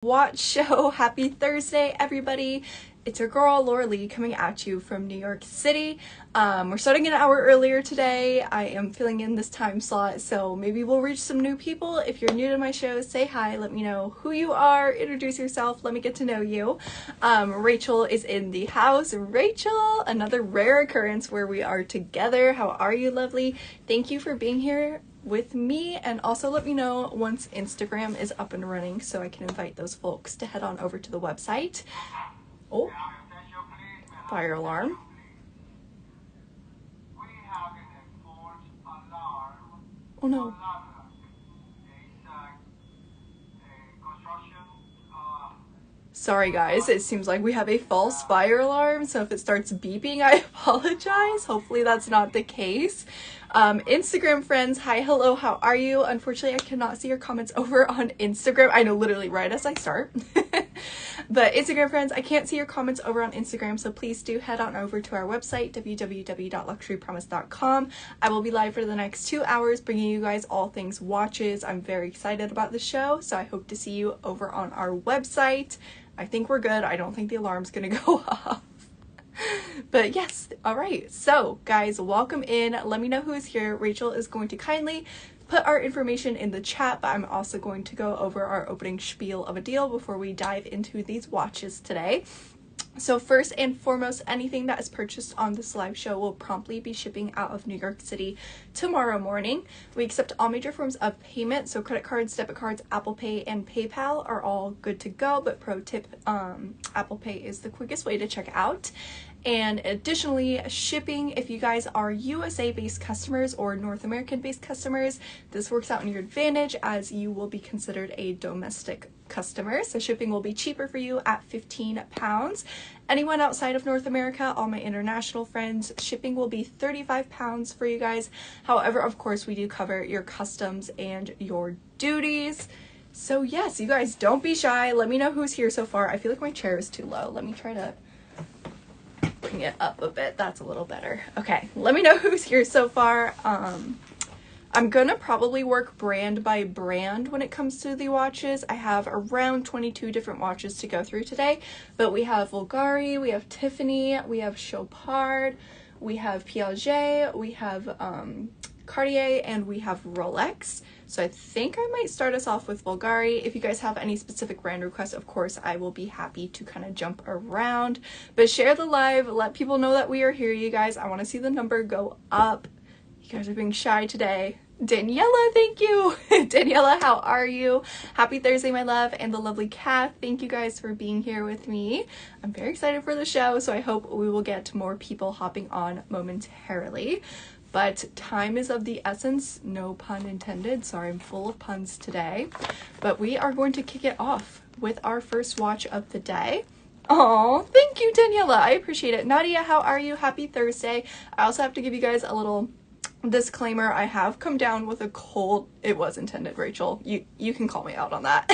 Watch show. Happy Thursday, everybody. It's your girl Laura Lee coming at you from New York City. We're starting an hour earlier today. I am filling in this time slot, so maybe we'll reach some new people. If you're new to my show, say hi, let me know who you are, introduce yourself, let me get to know you. Rachel is in the house. Rachel, another rare occurrence where we are together. How are you, lovely? Thank you for being here with me, and also let me know once Instagram is up and running so I can invite those folks to head on over to the website. Oh, fire alarm. Oh no. Sorry guys, it seems like we have a false fire alarm, so if it starts beeping, I apologize. Hopefully that's not the case. Instagram friends, hi, hello, how are you? Unfortunately, I cannot see your comments over on Instagram. I know, literally right as I start. But Instagram friends, I can't see your comments over on Instagram, so please do head on over to our website, www.luxurypromise.com. I will be live for the next 2 hours, bringing you guys all things watches. I'm very excited about the show, so I hope to see you over on our website. I think we're good. I don't think the alarm's gonna go off. But yes, all right. So guys, welcome in. Let me know who is here. Rachel is going to kindly put our information in the chat, but I'm also going to go over our opening spiel of a deal before we dive into these watches today. So first and foremost, anything that is purchased on this live show will promptly be shipping out of New York City tomorrow morning. We accept all major forms of payment, so credit cards, debit cards, Apple Pay, and PayPal are all good to go, but pro tip, Apple Pay is the quickest way to check out. And additionally, shipping, if you guys are USA based customers or North American based customers, this works out in your advantage as you will be considered a domestic customer. So shipping will be cheaper for you at £15. Anyone outside of North America, all my international friends, shipping will be £35 for you guys. However, of course, we do cover your customs and your duties. So yes, you guys don't be shy. Let me know who's here so far. I feel like my chair is too low. Let me try to bring it up a bit. That's a little better. Okay, let me know who's here so far. I'm gonna probably work brand by brand when it comes to the watches. I have around 22 different watches to go through today, but we have Bulgari, we have Tiffany, we have Chopard, we have Piaget, we have Cartier, and we have Rolex. So I think I might start us off with Bulgari. If you guys have any specific brand requests, of course, I will be happy to kind of jump around. But share the live, let people know that we are here, you guys. I want to see the number go up. You guys are being shy today. Daniela, thank you. Daniela, how are you? Happy Thursday, my love. And the lovely Kath, thank you guys for being here with me. I'm very excited for the show, so I hope we will get more people hopping on momentarily. But time is of the essence, no pun intended. Sorry, I'm full of puns today. But we are going to kick it off with our first watch of the day. Oh, thank you, Daniela. I appreciate it. Nadia, how are you? Happy Thursday. I also have to give you guys a little disclaimer. I have come down with a cold. It was intended, Rachel. You can call me out on that.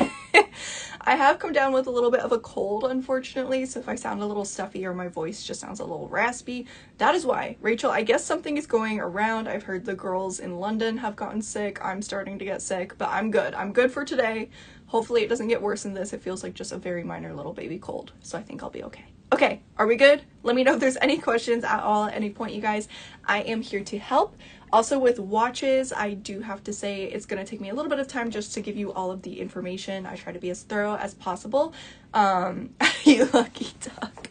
I have come down with a little bit of a cold, unfortunately, so if I sound a little stuffy or my voice just sounds a little raspy, that is why. Rachel, I guess something is going around. I've heard the girls in London have gotten sick. I'm starting to get sick, but I'm good. I'm good for today. Hopefully it doesn't get worse than this. It feels like just a very minor little baby cold, so I think I'll be okay. Okay, are we good? Let me know if there's any questions at all at any point, you guys. I am here to help. Also with watches, I do have to say it's going to take me a little bit of time just to give you all of the information. I try to be as thorough as possible. You lucky duck.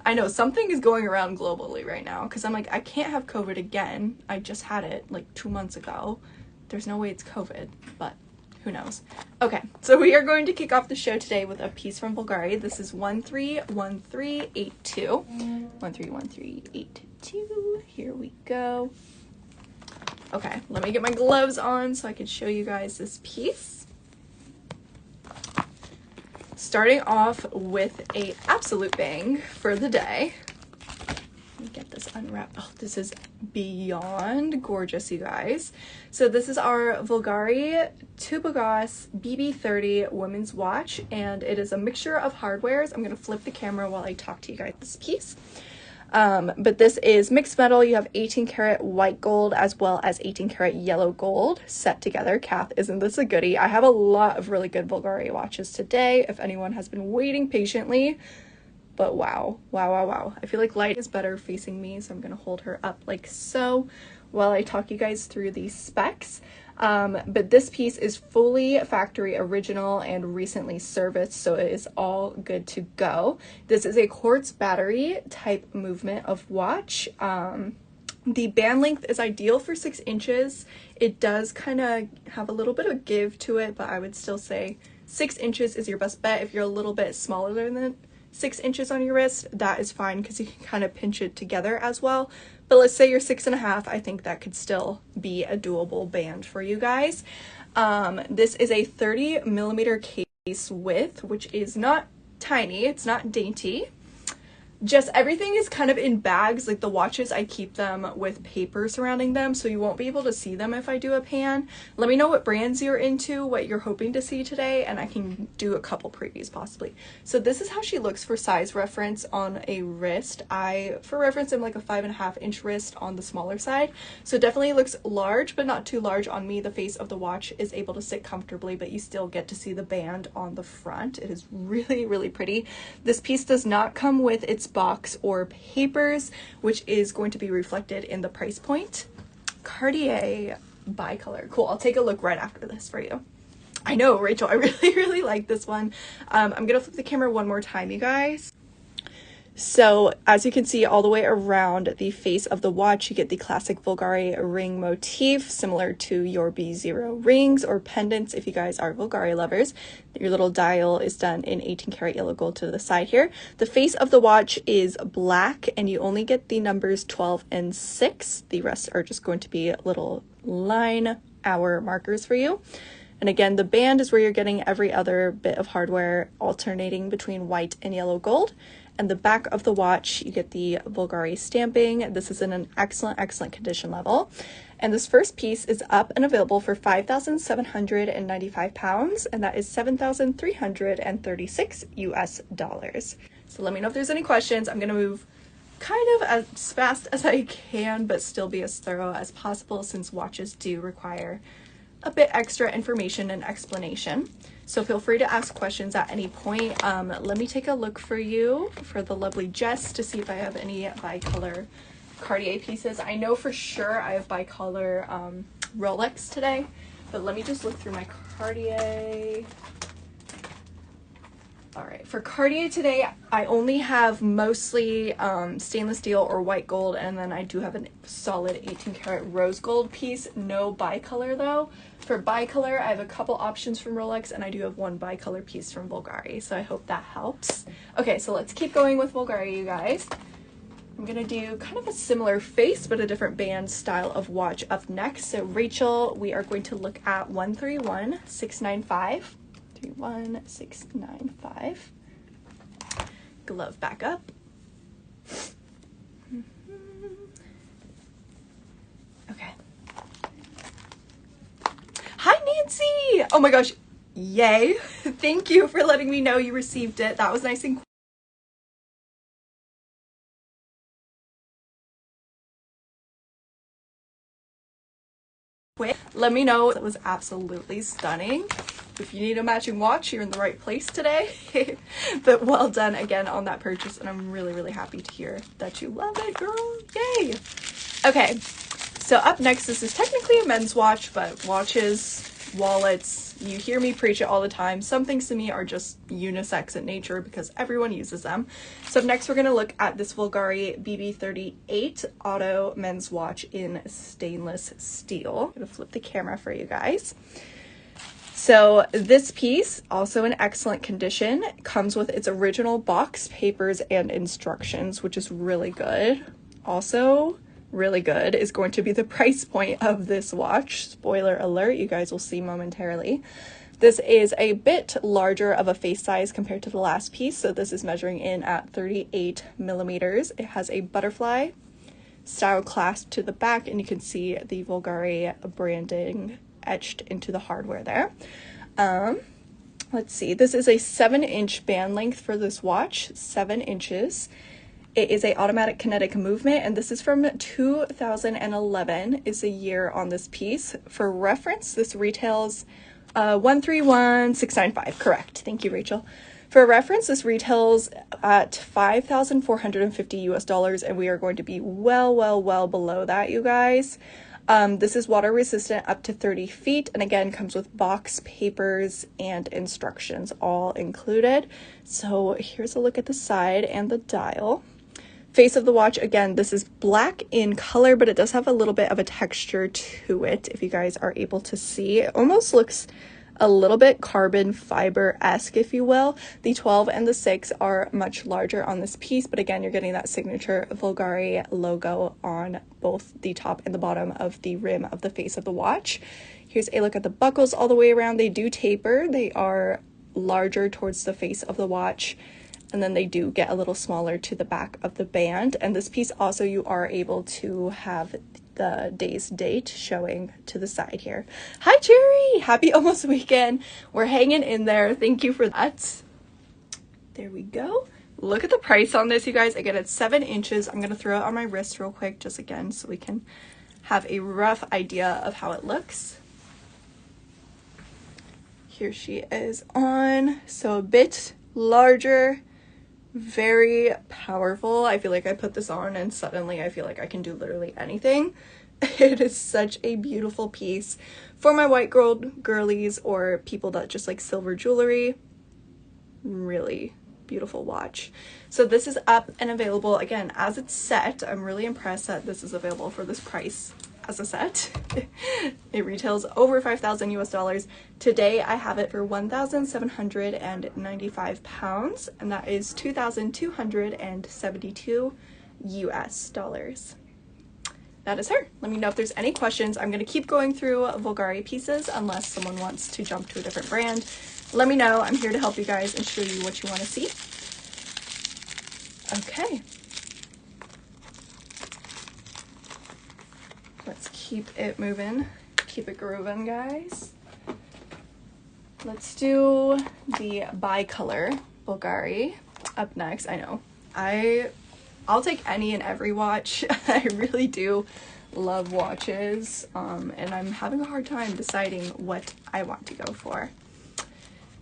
I know something is going around globally right now because I'm like, I can't have COVID again. I just had it like 2 months ago. There's no way it's COVID, but who knows? Okay, so we are going to kick off the show today with a piece from Bulgari. This is 131382. 131382. Here we go. Okay, let me get my gloves on so I can show you guys this piece. Starting off with a absolute bang for the day. Let me get this unwrapped. Oh, this is beyond gorgeous, you guys. So this is our Bulgari Tubogas BB30 women's watch, and it is a mixture of hardwares. I'm going to flip the camera while I talk to you guys this piece. But this is mixed metal. You have 18 karat white gold as well as 18 karat yellow gold set together. Kath, isn't this a goodie? I have a lot of really good Bulgari watches today if anyone has been waiting patiently. But wow, wow, wow, wow. I feel like light is better facing me, so I'm going to hold her up like so while I talk you guys through these specs. But this piece is fully factory original and recently serviced, so it is all good to go. This is a quartz battery type movement of watch. The band length is ideal for 6 inches. It does kind of have a little bit of give to it, but I would still say 6 inches is your best bet. If you're a little bit smaller than 6 inches on your wrist, that is fine because you can kind of pinch it together as well. But let's say you're 6.5, I think that could still be a doable band for you guys. This is a 30 millimeter case width, which is not tiny, it's not dainty. Just everything is kind of in bags. Like the watches, I keep them with paper surrounding them, so you won't be able to see them if I do a pan. Let me know what brands you're into, what you're hoping to see today, and I can do a couple previews possibly. So this is how she looks for size reference on a wrist. For reference, I'm like a 5.5 inch wrist on the smaller side, so it definitely looks large, but not too large on me. The face of the watch is able to sit comfortably, but you still get to see the band on the front. It is really, really pretty. This piece does not come with its box or papers, which is going to be reflected in the price point. Cartier bicolor. Cool. I'll take a look right after this for you. I know, Rachel, I really, really like this one. I'm gonna flip the camera one more time, you guys. So as you can see all the way around the face of the watch, you get the classic Bulgari ring motif, similar to your B0 rings or pendants if you guys are Bulgari lovers. Your little dial is done in 18 karat yellow gold to the side here. The face of the watch is black and you only get the numbers 12 and 6. The rest are just going to be little line hour markers for you. And again, the band is where you're getting every other bit of hardware alternating between white and yellow gold. And the back of the watch, you get the Bulgari stamping. This is in an excellent, excellent condition level. And this first piece is up and available for £5,795, and that is 7,336 US dollars. So let me know if there's any questions. I'm gonna move kind of as fast as I can, but still be as thorough as possible since watches do require a bit extra information and explanation. So feel free to ask questions at any point. Let me take a look for you for the lovely Jess to see if I have any bicolor Cartier pieces. I know for sure I have bicolor Rolex today, but let me just look through my Cartier. All right, for Cartier today, I only have mostly stainless steel or white gold, and then I do have a solid 18 karat rose gold piece. No bicolor though. For bicolor, I have a couple options from Rolex, and I do have one bicolor piece from Bulgari, so I hope that helps. Okay, so let's keep going with Bulgari, you guys. I'm gonna do kind of a similar face, but a different band style of watch up next. So Rachel, we are going to look at 131695. 31695. Glove back up. Okay. Hi, Nancy! Oh my gosh, yay. Thank you for letting me know you received it. That was nice and quick. Let me know. It was absolutely stunning. If you need a matching watch, you're in the right place today. But well done again on that purchase, and I'm really, really happy to hear that you love it, girl. Yay! Okay, so up next, this is technically a men's watch, but watches, wallets, you hear me preach it all the time. Some things to me are just unisex in nature because everyone uses them. So up next, we're going to look at this Bulgari BB38 Auto men's watch in stainless steel. I'm going to flip the camera for you guys. So this piece, also in excellent condition, comes with its original box, papers, and instructions, which is really good. Also, really good is going to be the price point of this watch. Spoiler alert, you guys will see momentarily. This is a bit larger of a face size compared to the last piece, so this is measuring in at 38 millimeters. It has a butterfly style clasp to the back, and you can see the Bulgari branding etched into the hardware there. Let's see, this is a 7-inch band length for this watch, 7 inches. It is a automatic kinetic movement, and this is from 2011 is the year on this piece. For reference, this retails 131,695. Correct. Thank you, Rachel. For reference, this retails at $5,450 and we are going to be well below that, you guys. This is water resistant up to 30 feet, and again comes with box, papers, and instructions all included. So here's a look at the side and the dial. Face of the watch, again, this is black in color, but it does have a little bit of a texture to it, if you guys are able to see. It almost looks a little bit carbon fiber-esque, if you will. The 12 and the 6 are much larger on this piece, but again, you're getting that signature Bulgari logo on both the top and the bottom of the rim of the face of the watch. Here's a look at the buckles all the way around. They do taper. They are larger towards the face of the watch, and then they do get a little smaller to the back of the band. And this piece also, you are able to have the day's date showing to the side here. Hi Cherry, happy almost weekend. We're hanging in there. Thank you for that. There we go. Look at the price on this, you guys. Again, it's 7 inches. I'm gonna throw it on my wrist real quick, just again so we can have a rough idea of how it looks. Here she is on, so a bit larger, very powerful. I feel like I put this on and suddenly I feel like I can do literally anything. It is such a beautiful piece for my white girlies or people that just like silver jewelry. Really beautiful watch. So this is up and available again as it's set. I'm really impressed that this is available for this price as a set. It retails over 5,000 US dollars. Today I have it for 1,795 pounds, and that is 2,272 US dollars. That is her. Let me know if there's any questions. I'm going to keep going through Bulgari pieces unless someone wants to jump to a different brand. Let me know. I'm here to help you guys and show you what you want to see. Okay. Let's keep it moving. Keep it grooving, guys. Let's do the bicolor Bulgari up next. I know. I'll take any and every watch. I really do love watches, and I'm having a hard time deciding what I want to go for.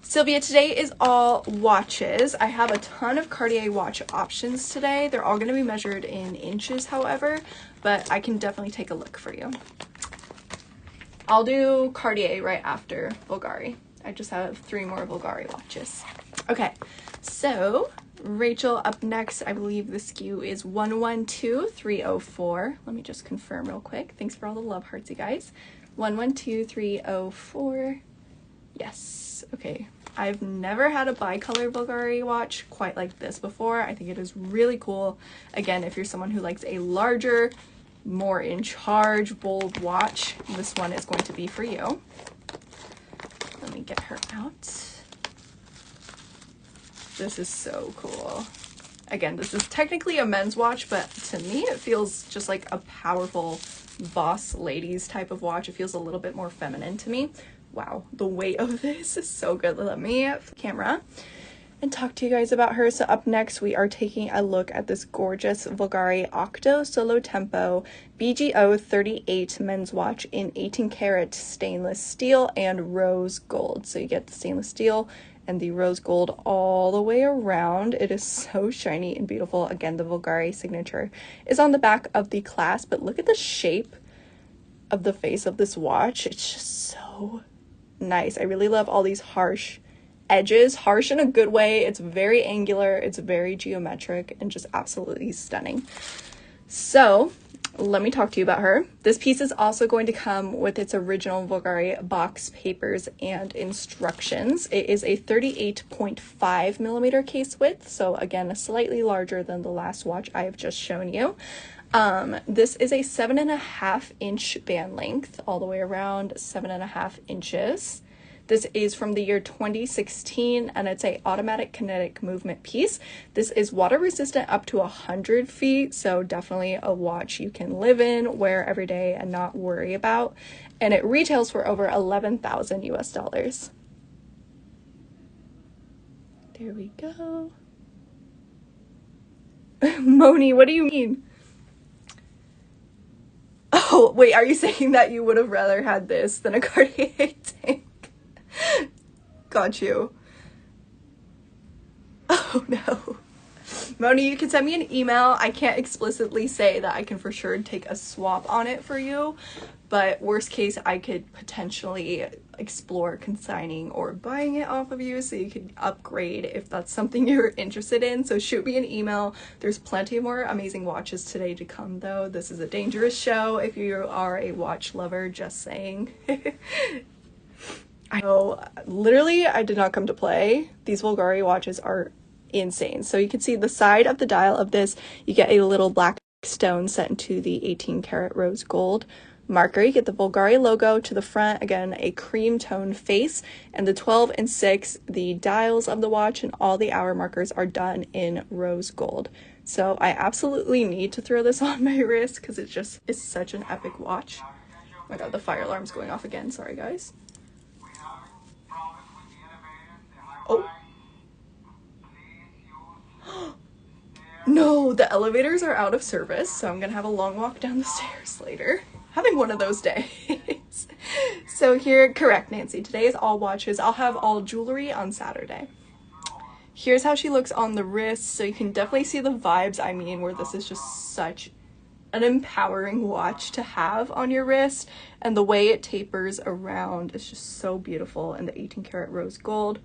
Sylvia, today is all watches. I have a ton of Cartier watch options today. They're all going to be measured in inches, however, but I can definitely take a look for you. I'll do Cartier right after Bulgari. I just have 3 more Bulgari watches. Okay, so Rachel up next. I believe the SKU is 112304. Let me just confirm real quick. Thanks for all the love hearts, you guys. 112304. Yes. Okay. I've never had a bicolor Bulgari watch quite like this before. I think it is really cool. Again, if you're someone who likes a larger, more in charge, bold watch, this one is going to be for you. Let me get her out. This is so cool. Again, this is technically a men's watch, but to me it feels just like a powerful boss ladies type of watch. It feels a little bit more feminine to me. Wow, the weight of this is so good. Let me camera and talk to you guys about her. So up next we are taking a look at this gorgeous Bulgari Octo Solo Tempo BGO 38 men's watch in 18 karat stainless steel and rose gold. So you get the stainless steel and the rose gold all the way around. It is so shiny and beautiful. Again, the Bulgari signature is on the back of the clasp, but look at the shape of the face of this watch. It's just so nice. I really love all these harsh edges, harsh in a good way. It's very angular, it's very geometric, and just absolutely stunning. So let me talk to you about her. This piece is also going to come with its original Bulgari box, papers, and instructions. It is a 38.5 millimeter case width, so again, slightly larger than the last watch I have just shown you. This is a 7.5 inch band length all the way around, 7.5 inches. This is from the year 2016, and it's a automatic kinetic movement piece. This is water resistant up to 100 feet, so definitely a watch you can live in, wear every day, and not worry about. And it retails for over 11,000 US dollars. There we go. Moni, what do you mean? Oh, wait, are you saying that you would have rather had this than a Cartier tank? Got you. Oh no. Moni, you can send me an email. I can't explicitly say that I can for sure take a swap on it for you, but worst case, I could potentially explore consigning or buying it off of you so you could upgrade if that's something you're interested in. So shoot me an email. There's plenty more amazing watches today to come though. This is a dangerous show if you are a watch lover, just saying. I know, literally, I did not come to play. These Bulgari watches are insane. So you can see the side of the dial of this, you get a little black stone set into the 18 karat rose gold marker. You get the Bulgari logo to the front, again a cream tone face, and the 12 and 6, the dials of the watch and all the hour markers are done in rose gold. So I absolutely need to throw this on my wrist because it just is such an epic watch. Oh my god, the fire alarm's going off again. Sorry guys. Oh. No, the elevators are out of service, so I'm gonna have a long walk down the stairs later. Having one of those days. So here, correct Nancy, today is all watches. I'll have all jewelry on Saturday. Here's how she looks on the wrist, so you can definitely see the vibes I mean, where this is just such an empowering watch to have on your wrist, and the way it tapers around is just so beautiful in the 18 karat rose gold.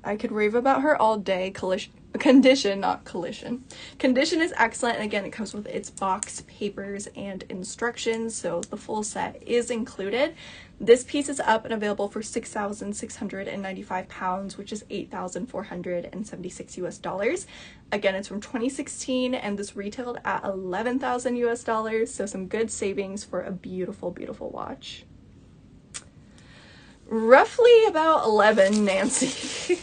I could rave about her all day. Condition, not collision. Condition is excellent, and again, it comes with its box, papers, and instructions, so the full set is included. This piece is up and available for £6,695, which is $8,476 US. Again, it's from 2016, and this retailed at $11,000 US, so some good savings for a beautiful, beautiful watch. Roughly about 11, Nancy.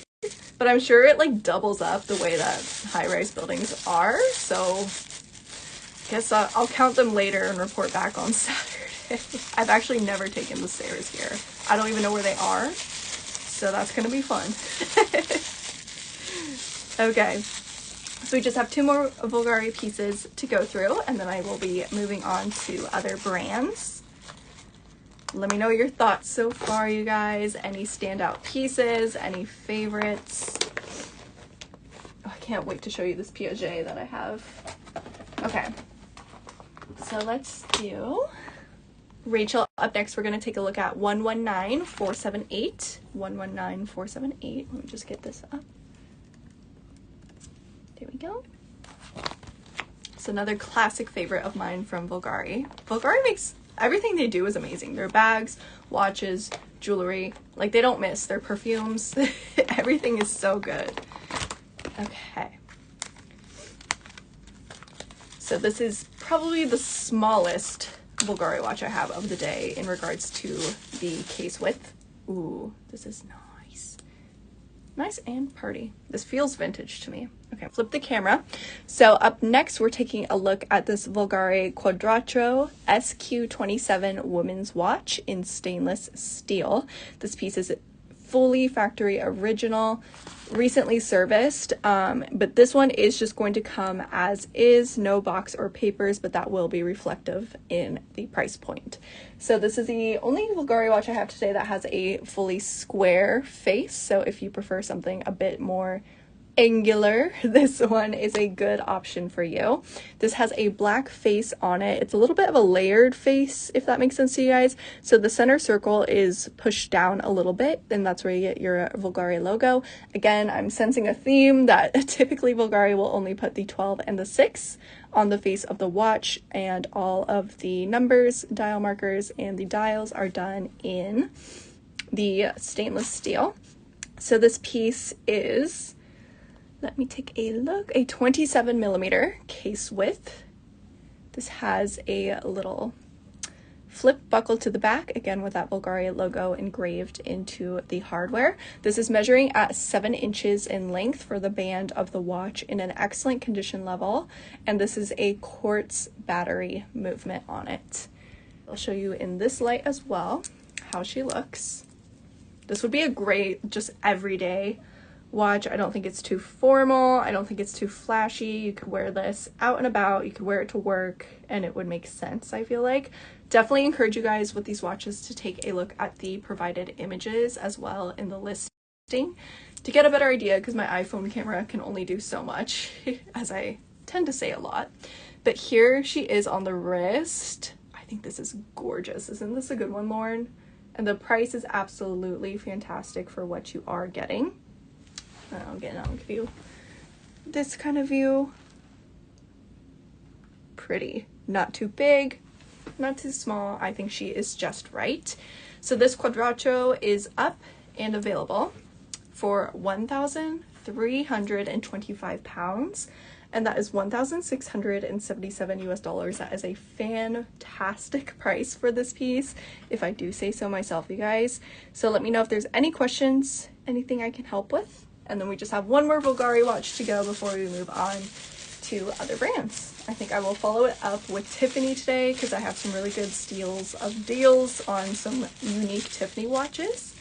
But I'm sure it like doubles up the way that high-rise buildings are, so I guess I'll count them later and report back on Saturday. I've actually never taken the stairs here. I don't even know where they are, so that's gonna be fun. Okay, so we just have 2 more Bulgari pieces to go through, and then I will be moving on to other brands. Let me know your thoughts so far, you guys. Any standout pieces, any favorites? Oh, I can't wait to show you this Piaget that I have. Okay, so let's do Rachel. Up next, we're going to take a look at 119478. 119478. Let me just get this up. There we go. It's another classic favorite of mine from Bulgari. Bulgari makes... everything they do is amazing. Their bags, watches, jewelry, like they don't miss. Their perfumes, everything is so good. Okay. So this is probably the smallest Bulgari watch I have of the day in regards to the case width. Ooh, this is nice. Nice and party. This feels vintage to me. Okay, flip the camera. So up next, we're taking a look at this Bulgari Quattro SQ27 women's watch in stainless steel. This piece is fully factory original, recently serviced, but this one is just going to come as is, no box or papers, but that will be reflective in the price point. So this is the only Bulgari watch I have today that has a fully square face, so if you prefer something a bit more angular, this one is a good option for you. This has a black face on it. It's a little bit of a layered face, if that makes sense to you guys. So the center circle is pushed down a little bit, and that's where you get your Bulgari logo. Again, I'm sensing a theme that typically Bulgari will only put the 12 and the 6 on the face of the watch, and all of the numbers, dial markers, and the dials are done in the stainless steel. So this piece is, let me take a look, a 27 millimeter case width. This has a little flip buckle to the back, again with that Bulgari logo engraved into the hardware. This is measuring at 7 inches in length for the band of the watch, in an excellent condition level, and this is a quartz battery movement on it. I'll show you in this light as well how she looks. This would be a great just everyday watch. I don't think it's too formal. I don't think it's too flashy. You could wear this out and about. You could wear it to work and it would make sense, I feel like. Definitely encourage you guys with these watches to take a look at the provided images as well in the listing to get a better idea, because my iPhone camera can only do so much, as I tend to say a lot. But here she is on the wrist. I think this is gorgeous. Isn't this a good one, Lauren? And the price is absolutely fantastic for what you are getting. I'll give you this kind of view. Pretty. Not too big, not too small. I think she is just right. So this Quadracho is up and available for 1,325 pounds. And that is 1,677 US dollars. That is a fantastic price for this piece, if I do say so myself, you guys. So let me know if there's any questions, anything I can help with. And then we just have one more Bulgari watch to go before we move on to other brands. I think I will follow it up with Tiffany today, because I have some really good deals on some unique Tiffany watches.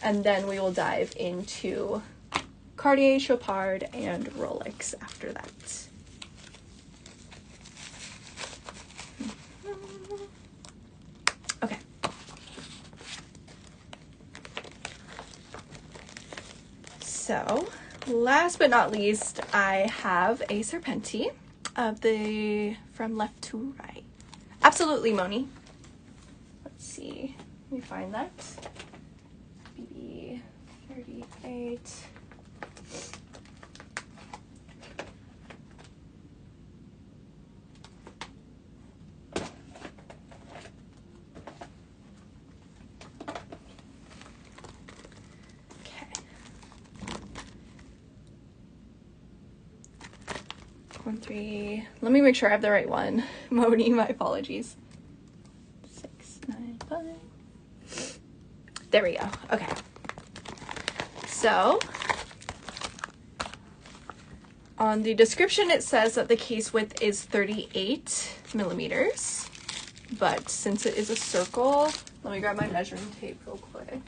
And then we will dive into Cartier, Chopard, and Rolex after that. Okay. So, last but not least, I have a Serpenti of the from left to right. Absolutely, Moni. Let's see. Let me find that. BB 38. Let me make sure I have the right one. Moni, my apologies. 695. There we go. Okay. So, on the description it says that the case width is 38 millimeters, but since it is a circle, let me grab my measuring tape real quick.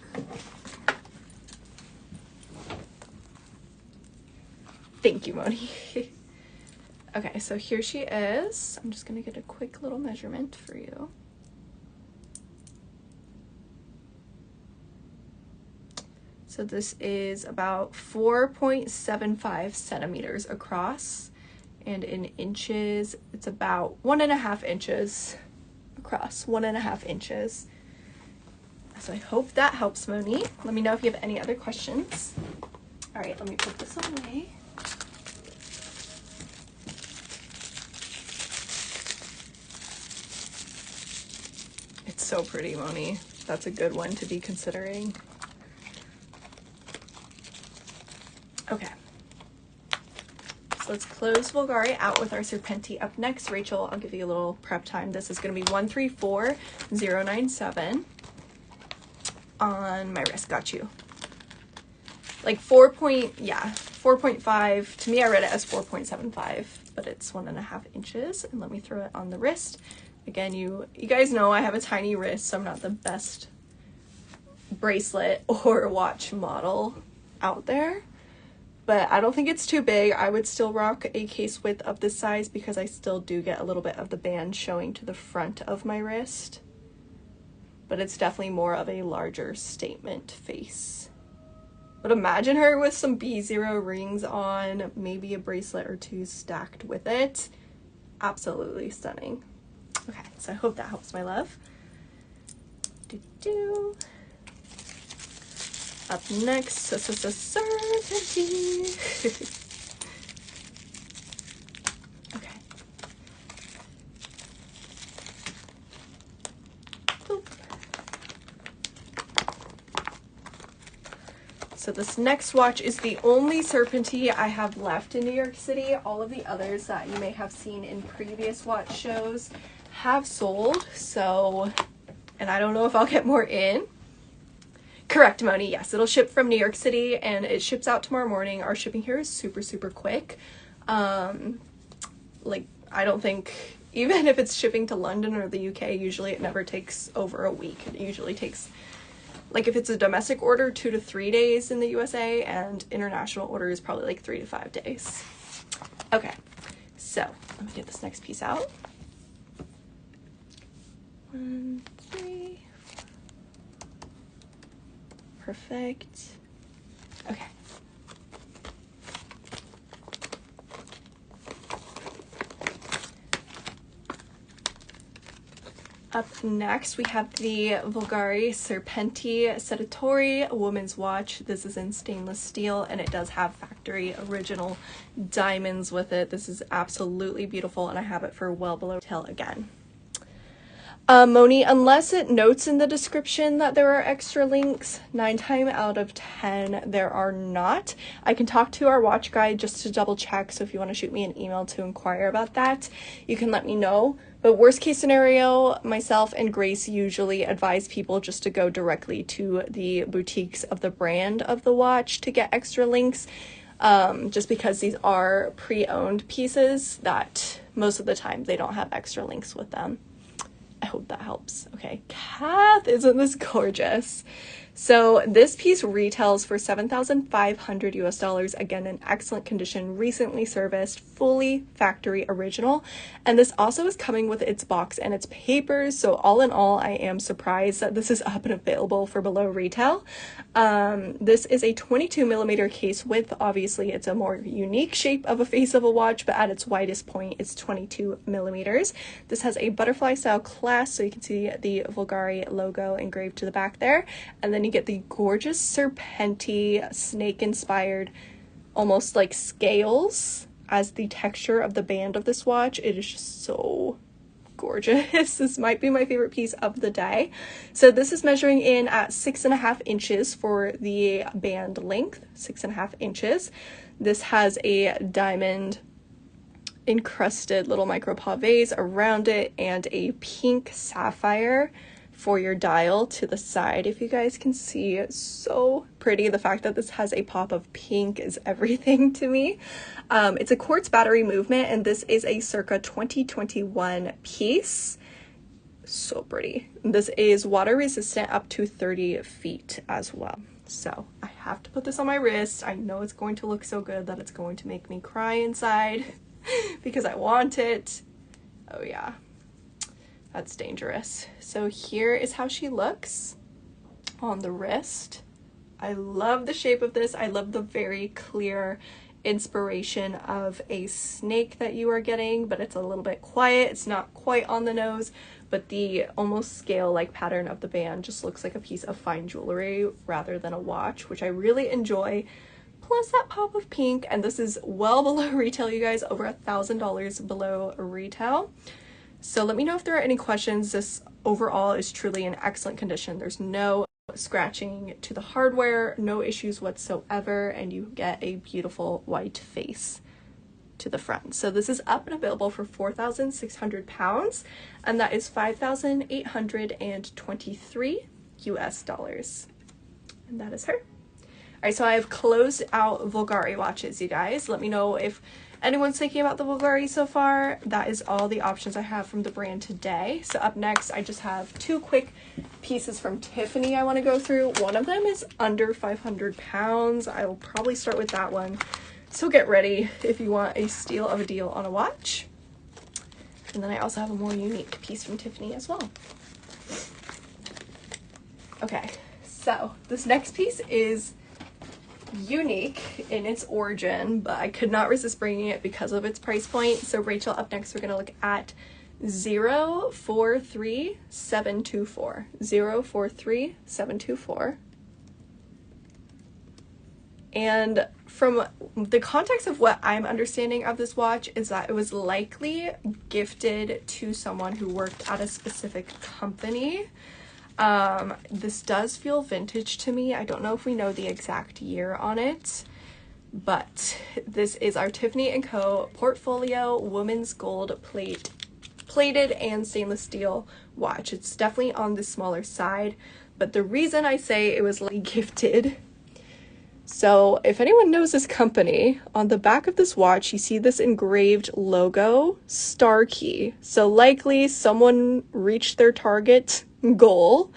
Thank you, Moni. Okay, so here she is. I'm just gonna get a quick little measurement for you. So this is about 4.75 centimeters across, and in inches, it's about 1.5 inches across, 1.5 inches. So I hope that helps, Moni. Let me know if you have any other questions. All right, let me put this away. So pretty, Moni. That's a good one to be considering. Okay. So let's close Bulgari out with our Serpenti up next. Rachel, I'll give you a little prep time. This is going to be 134097 on my wrist. Got you. Like 4.5. To me, I read it as 4.75, but it's 1.5 inches. And let me throw it on the wrist. Again, you guys know I have a tiny wrist, so I'm not the best bracelet or watch model out there. But I don't think it's too big. I would still rock a case width of this size because I still do get a little bit of the band showing to the front of my wrist. But it's definitely more of a larger statement face. But imagine her with some B0 rings on, maybe a bracelet or two stacked with it. Absolutely stunning. Okay, so I hope that helps, my love. Up next, Serpenti. Okay. Boop. So this next watch is the only Serpenti I have left in New York City. All of the others that you may have seen in previous watch shows have sold, so, and I don't know if I'll get more in. Correct, Moni. Yes, it'll ship from New York City and it ships out tomorrow morning. Our shipping here is super, super quick. Like, I don't think, even if it's shipping to London or the UK, usually it never takes over a week. It usually takes Like if it's a domestic order, 2 to 3 days in the USA, and international order is probably like 3 to 5 days. Okay, so let me get this next piece out. 1, 3. Perfect. Okay. Up next, we have the Bulgari Serpenti Sedatori woman's watch. This is in stainless steel, and it does have factory original diamonds with it. This is absolutely beautiful, and I have it for well below retail again. Moni, unless it notes in the description that there are extra links, 9 times out of 10 there are not. I can talk to our watch guide just to double check, so if you want to shoot me an email to inquire about that, you can let me know. But worst case scenario, myself and Grace usually advise people just to go directly to the boutiques of the brand of the watch to get extra links, just because these are pre-owned pieces that most of the time they don't have extra links with them. I hope that helps. Okay, Kath, isn't this gorgeous? So this piece retails for $7,500 US. Again, in excellent condition, recently serviced, fully factory original. And this also is coming with its box and its papers. So all in all, I am surprised that this is up and available for below retail. This is a 22mm case width. Obviously, it's a more unique shape of a face of a watch, but at its widest point, it's 22mm. This has a butterfly style clasp, so you can see the Bulgari logo engraved to the back there. And then you get the gorgeous Serpenti snake inspired, almost like scales as the texture of the band of this watch. It is just so gorgeous. This might be my favorite piece of the day. So this is measuring in at 6.5 inches for the band length, 6.5 inches. This has a diamond encrusted little micro pavés around it and a pink sapphire for your dial to the side. If you guys can see, it's so pretty. The fact that this has a pop of pink is everything to me. It's a quartz battery movement, and this is a circa 2021 piece. So pretty. This is water resistant up to 30 feet as well. So I have to put this on my wrist. I know it's going to look so good that it's going to make me cry inside because I want it. Oh yeah. That's dangerous. So here is how she looks on the wrist. I love the shape of this. I love the very clear inspiration of a snake that you are getting, but it's a little bit quiet. It's not quite on the nose, but the almost scale-like pattern of the band just looks like a piece of fine jewelry rather than a watch, which I really enjoy. Plus that pop of pink, and this is well below retail, you guys, over $1,000 below retail. So let me know if there are any questions. This overall is truly in excellent condition. There's no scratching to the hardware, no issues whatsoever, and you get a beautiful white face to the front. So this is up and available for £4,600, and that is $5,823 US. And that is her. All right, so I have closed out Bulgari watches, you guys. Let me know if anyone's thinking about the Bulgari so far. That is all the options I have from the brand today. So up next, I just have 2 quick pieces from Tiffany I want to go through. One of them is under 500 pounds. I will probably start with that one. So get ready if you want a steal of a deal on a watch. And then I also have a more unique piece from Tiffany as well. Okay, so this next piece is unique in its origin, but I could not resist bringing it because of its price point. So Rachel, up next we're going to look at 043724. 043724. And from the context of what I'm understanding of this watch is that it was likely gifted to someone who worked at a specific company. This does feel vintage to me. I don't know if we know the exact year on it, but this is our Tiffany & Co. Portfolio Women's Gold plated and stainless steel watch. It's definitely on the smaller side, but the reason I say it was like gifted, so if anyone knows this company, on the back of this watch you see this engraved logo, Star Key. So likely someone reached their target goal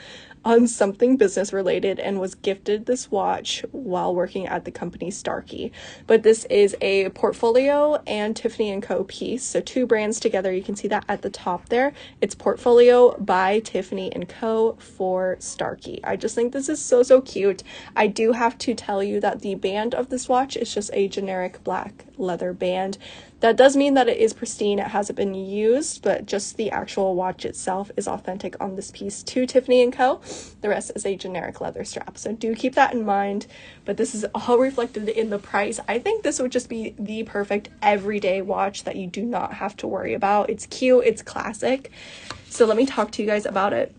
on something business related and was gifted this watch while working at the company Starkey. But this is a Portfolio and Tiffany & Co. piece, so two brands together. You can see that at the top there. It's Portfolio by Tiffany & Co. for Starkey. I just think this is so cute. I do have to tell you that the band of this watch is just a generic black leather band. That does mean that it is pristine, it hasn't been used, but just the actual watch itself is authentic on this piece to Tiffany & Co. The rest is a generic leather strap, so do keep that in mind. But this is all reflected in the price. I think this would just be the perfect everyday watch that you do not have to worry about. It's cute, it's classic. So let me talk to you guys about it.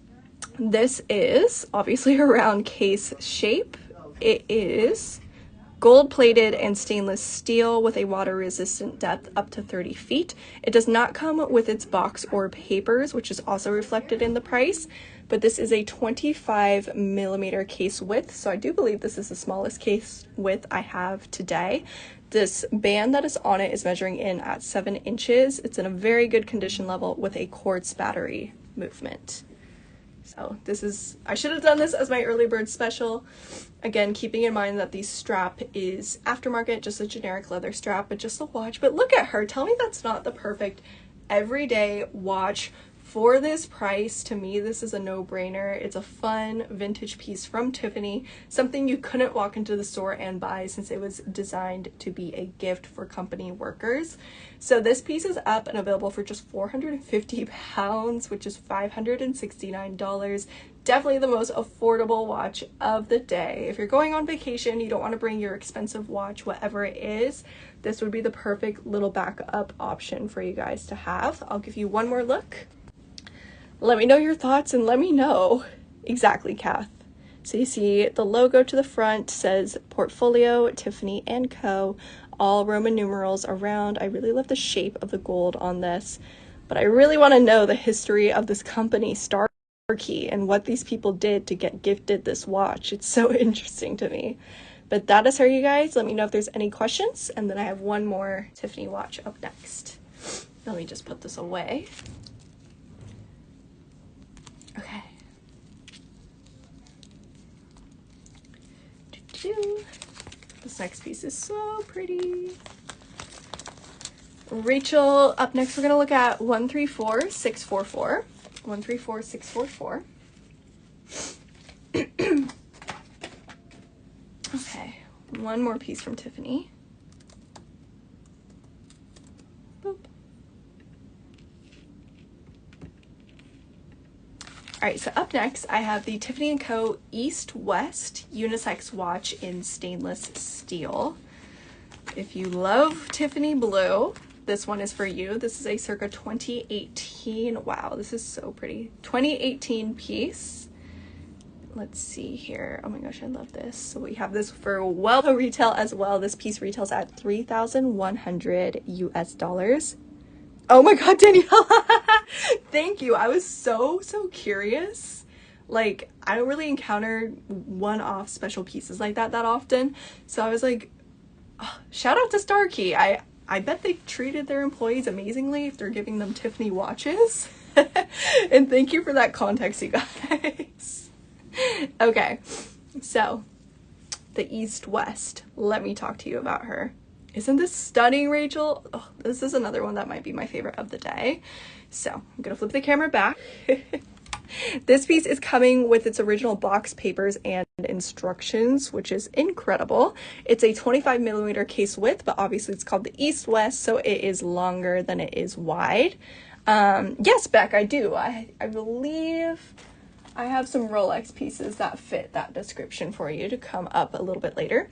This is obviously a round case shape. It is gold plated and stainless steel with a water resistant depth up to 30 feet. It does not come with its box or papers, which is also reflected in the price, but this is a 25 millimeter case width. So I do believe this is the smallest case width I have today. This band that is on it is measuring in at 7 inches. It's in a very good condition level with a quartz battery movement. So this is, I should have done this as my early bird special. Again, keeping in mind that the strap is aftermarket, just a generic leather strap, but just a watch. But look at her. Tell me that's not the perfect everyday watch for this price. To me, this is a no-brainer. It's a fun vintage piece from Tiffany, something you couldn't walk into the store and buy since it was designed to be a gift for company workers. So this piece is up and available for just 450 pounds, which is $569. Definitely the most affordable watch of the day. If you're going on vacation, you don't want to bring your expensive watch, whatever it is, this would be the perfect little backup option for you guys to have. I'll give you one more look. Let me know your thoughts and let me know. Exactly, Kath. So you see the logo to the front says Portfolio, Tiffany & Co. All Roman numerals around. I really love the shape of the gold on this, but I really want to know the history of this company, Starkey, and what these people did to get gifted this watch. It's so interesting to me. But that is her, you guys. Let me know if there's any questions, and then I have one more Tiffany watch up next. Let me just put this away. Okay. This next piece is so pretty. Rachel, up next we're going to look at 134644. 134644. Okay, one more piece from Tiffany. Boop. Alright, so up next I have the Tiffany & Co. East West unisex watch in stainless steel. If you love Tiffany blue, this one is for you. This is a circa 2018. Wow, this is so pretty. 2018 piece. Let's see here. Oh my gosh, I love this. So we have this for well retail as well. This piece retails at $3,100 US. Oh my god, Danielle. Thank you. I was so curious. Like, I don't really encounter one-off special pieces like that often. So I was like, oh, shout out to Starkey. I bet they treated their employees amazingly if they're giving them Tiffany watches. And thank you for that context, you guys. Okay, so the East West. Let me talk to you about her. Isn't this stunning, Rachel? Oh, this is another one that might be my favorite of the day. So I'm gonna flip the camera back. This piece is coming with its original box papers and instructions, which is incredible. It's a 25 millimeter case width, but obviously it's called the East West, so it is longer than it is wide. Yes, Beck, I do. I believe I have some Rolex pieces that fit that description for you to come up a little bit later.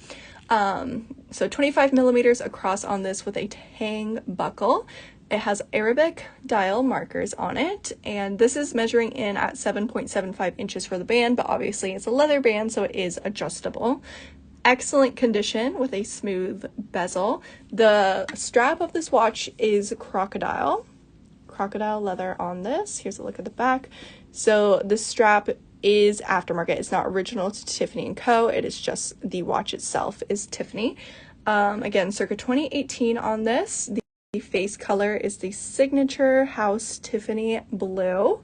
So 25 millimeters across on this with a tang buckle. It has Arabic dial markers on it, and this is measuring in at 7.75 inches for the band, but obviously it's a leather band, so it is adjustable. Excellent condition with a smooth bezel. The strap of this watch is crocodile leather on this. Here's a look at the back. So the strap is aftermarket. It's not original to Tiffany & Co. It is just the watch itself is Tiffany. Again, circa 2018 on this. The face color is the signature House Tiffany blue,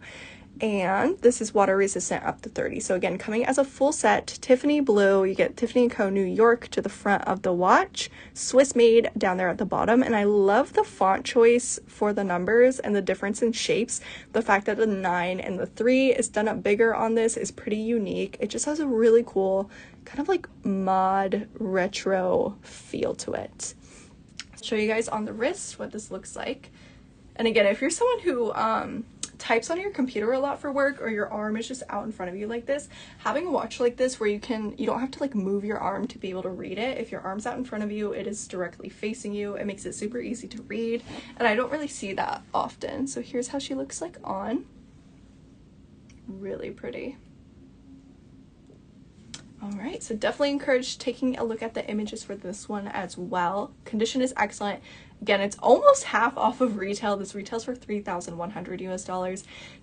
And this is water resistant up to 30. So again, coming as a full set, Tiffany blue, you get Tiffany & Co. New York to the front of the watch, Swiss made down there at the bottom. And I love the font choice for the numbers and the difference in shapes. The fact that the 9 and the 3 is done up bigger on this is pretty unique. It just has a really cool kind of like mod retro feel to it. I'll show you guys on the wrist what this looks like. And again, if you're someone who types on your computer a lot for work, or your arm is just out in front of you like this, having a watch like this where you don't have to like move your arm to be able to read it. If your arm's out in front of you, it is directly facing you. It makes it super easy to read, and I don't really see that often. So here's how she looks like on. Really pretty. All right, so definitely encourage taking a look at the images for this one as well. Condition is excellent. Again, it's almost half off of retail. This retails for $3,100 US.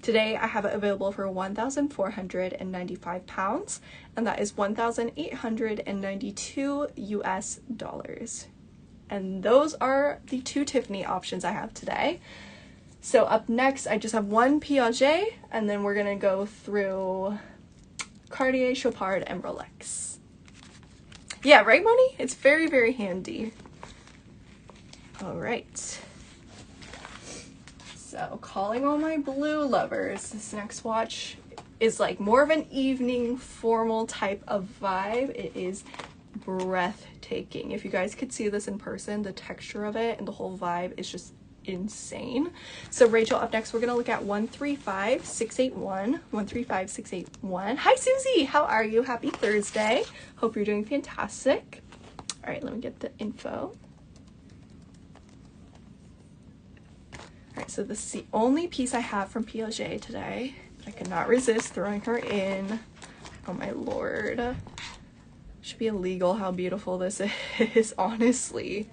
Today, I have it available for 1,495 pounds, and that is 1,892 US dollars. And those are the 2 Tiffany options I have today. So up next, I just have one Piaget, and then we're gonna go through Cartier, Chopard, and Rolex. Yeah, right, Moni? It's very, very handy. All right. So, calling all my blue lovers, this next watch is like more of an evening formal type of vibe. It is breathtaking. If you guys could see this in person, the texture of it and the whole vibe is just insane. So Rachel, up next we're gonna look at 135681. 135681. Hi Susie, how are you? Happy Thursday. Hope you're doing fantastic. All right, let me get the info. All right, so this is the only piece I have from Piaget today. I could not resist throwing her in. Oh my lord. Should be illegal how beautiful this is, honestly.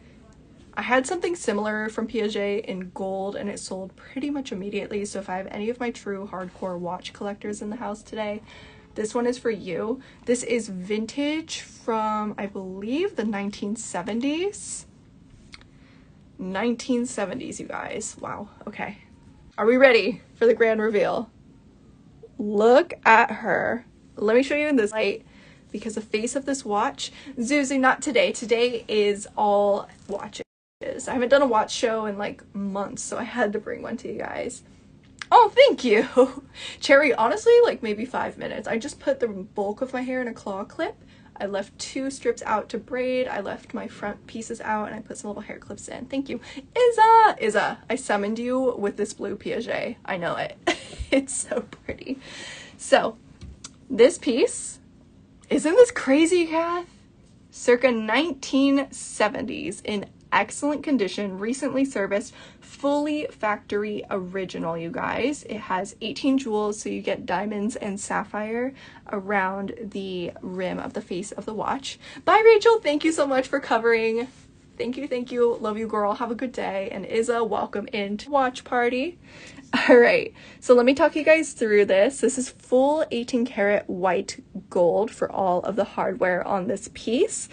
I had something similar from Piaget in gold, and it sold pretty much immediately. So if I have any of my true hardcore watch collectors in the house today, this one is for you. This is vintage from, I believe, the 1970s. 1970s, you guys. Wow. Okay. Are we ready for the grand reveal? Look at her. Let me show you in this light, because the face of this watch, Zuzu, not today. Today is all watches. I haven't done a watch show in like months, so I had to bring one to you guys. Oh, thank you. Cherry, honestly, like maybe 5 minutes. I just put the bulk of my hair in a claw clip. I left 2 strips out to braid. I left my front pieces out, and I put some little hair clips in. Thank you. Isa, I summoned you with this blue Piaget. I know it. It's so pretty. So, this piece, isn't this crazy, Kath? Circa 1970s in excellent condition, recently serviced, fully factory original, you guys. It has 18 jewels, so you get diamonds and sapphire around the rim of the face of the watch. Bye, Rachel. Thank you so much for covering. Thank you. Love you, girl. Have a good day. And Isa, welcome into watch party. All right, so let me talk you guys through this. This is full 18 karat white gold for all of the hardware on this piece.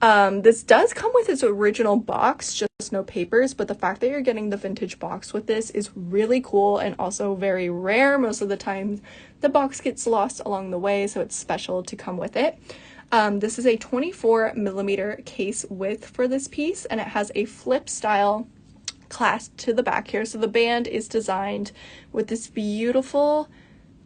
This does come with its original box, just no papers, but the fact that you're getting the vintage box with this is really cool and also very rare. Most of the time the box gets lost along the way, so it's special to come with it. This is a 24mm case width for this piece, and it has a flip style clasp to the back here. So the band is designed with this beautiful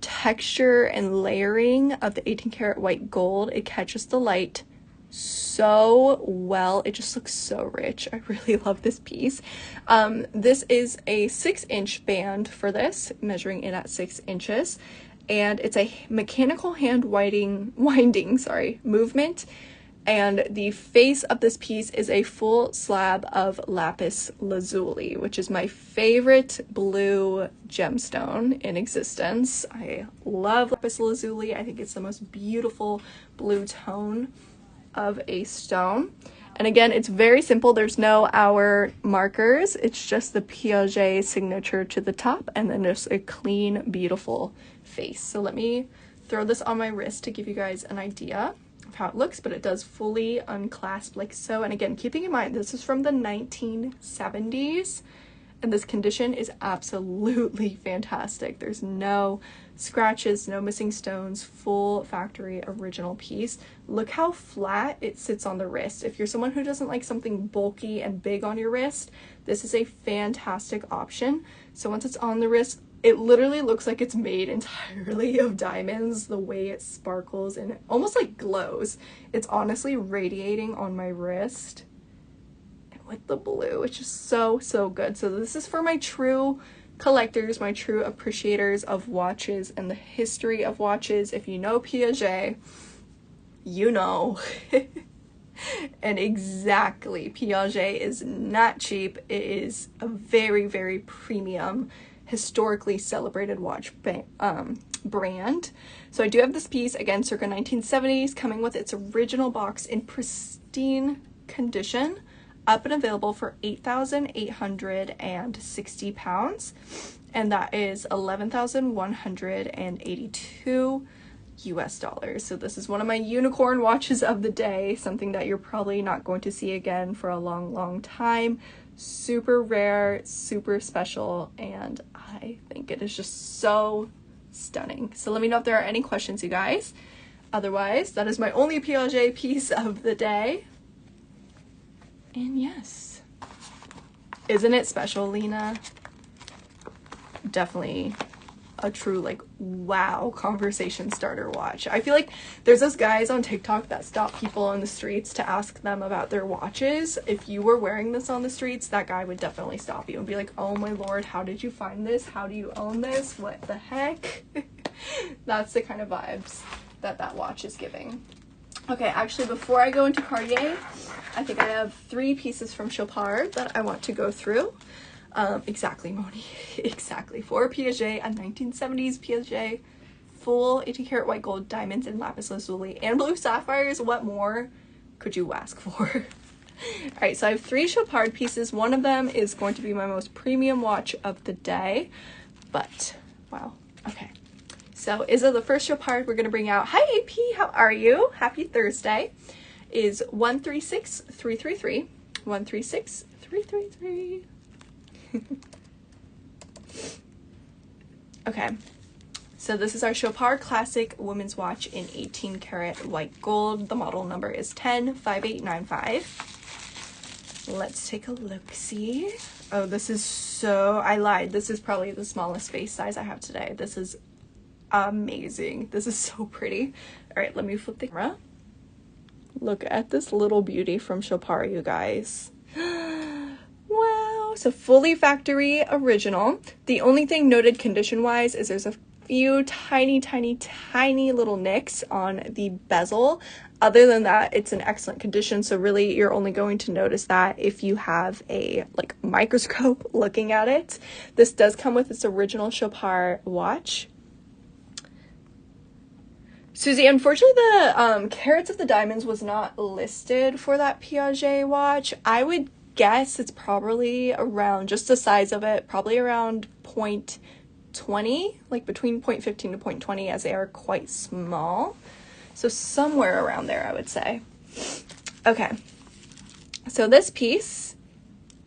texture and layering of the 18 karat white gold. It catches the light so well. It just looks so rich. I really love this piece. This is a 6-inch band for this, measuring in at 6 inches, and it's a mechanical hand winding movement. And the face of this piece is a full slab of lapis lazuli, which is my favorite blue gemstone in existence. I love lapis lazuli. I think it's the most beautiful blue tone of a stone. And again, it's very simple. There's no hour markers. It's just the Piaget signature to the top, and then just a clean, beautiful face. So let me throw this on my wrist to give you guys an idea of how it looks, but it does fully unclasp like so. And again, keeping in mind, this is from the 1970s, And this condition is absolutely fantastic. There's no scratches, no missing stones, full factory original piece. Look how flat it sits on the wrist. If you're someone who doesn't like something bulky and big on your wrist, this is a fantastic option. So once it's on the wrist, it literally looks like it's made entirely of diamonds, the way it sparkles and it almost like glows. It's honestly radiating on my wrist. And with the blue, it's just so, so good. So this is for my true collectors, my true appreciators of watches and the history of watches. If you know Piaget, you know. And exactly, Piaget is not cheap. It is a very, very premium, historically celebrated watch brand. So I do have this piece, again, circa 1970s, coming with its original box in pristine condition, up and available for £8,860, and that is 11,182 US dollars. So this is one of my unicorn watches of the day, something that you're probably not going to see again for a long, long time. Super rare, super special, and I think it is just so stunning. So let me know if there are any questions, you guys. Otherwise, that is my only Piaget piece of the day. And yes, isn't it special, Lena? Definitely a true, like, wow conversation starter watch. I feel like there's those guys on TikTok that stop people on the streets to ask them about their watches. If you were wearing this on the streets, that guy would definitely stop you and be like, oh my lord, how did you find this? How do you own this? What the heck? That's the kind of vibes that that watch is giving. Okay, actually, before I go into Cartier, I think I have 3 pieces from Chopard that I want to go through. Exactly, Moni. Exactly. For Piaget, a 1970s Piaget, full 18 karat white gold diamonds and lapis lazuli and blue sapphires. What more could you ask for? All right, so I have 3 Chopard pieces. One of them is going to be my most premium watch of the day, but wow. Okay. So Izza, the first Chopard we're going to bring out, hi AP, how are you? Happy Thursday, is 136333. 136333. Okay, so this is our Chopard Classic women's watch in 18 karat white gold. The model number is 105895. Let's take a look, see. Oh, this is so, I lied. This is probably the smallest face size I have today. This is amazing. This is so pretty. All right, let me flip the camera. Look at this little beauty from Chopard, you guys. Wow, so fully factory original. The only thing noted condition wise is there's a few tiny little nicks on the bezel. Other than that, it's in excellent condition. So really you're only going to notice that if you have a like microscope looking at it. This does come with its original Chopard watch. Susie, unfortunately the carats of the diamonds was not listed for that Piaget watch. I would guess it's probably around, just the size of it, probably around 0.20, like between 0.15 to 0.20, as they are quite small. So somewhere around there, I would say. Okay, so this piece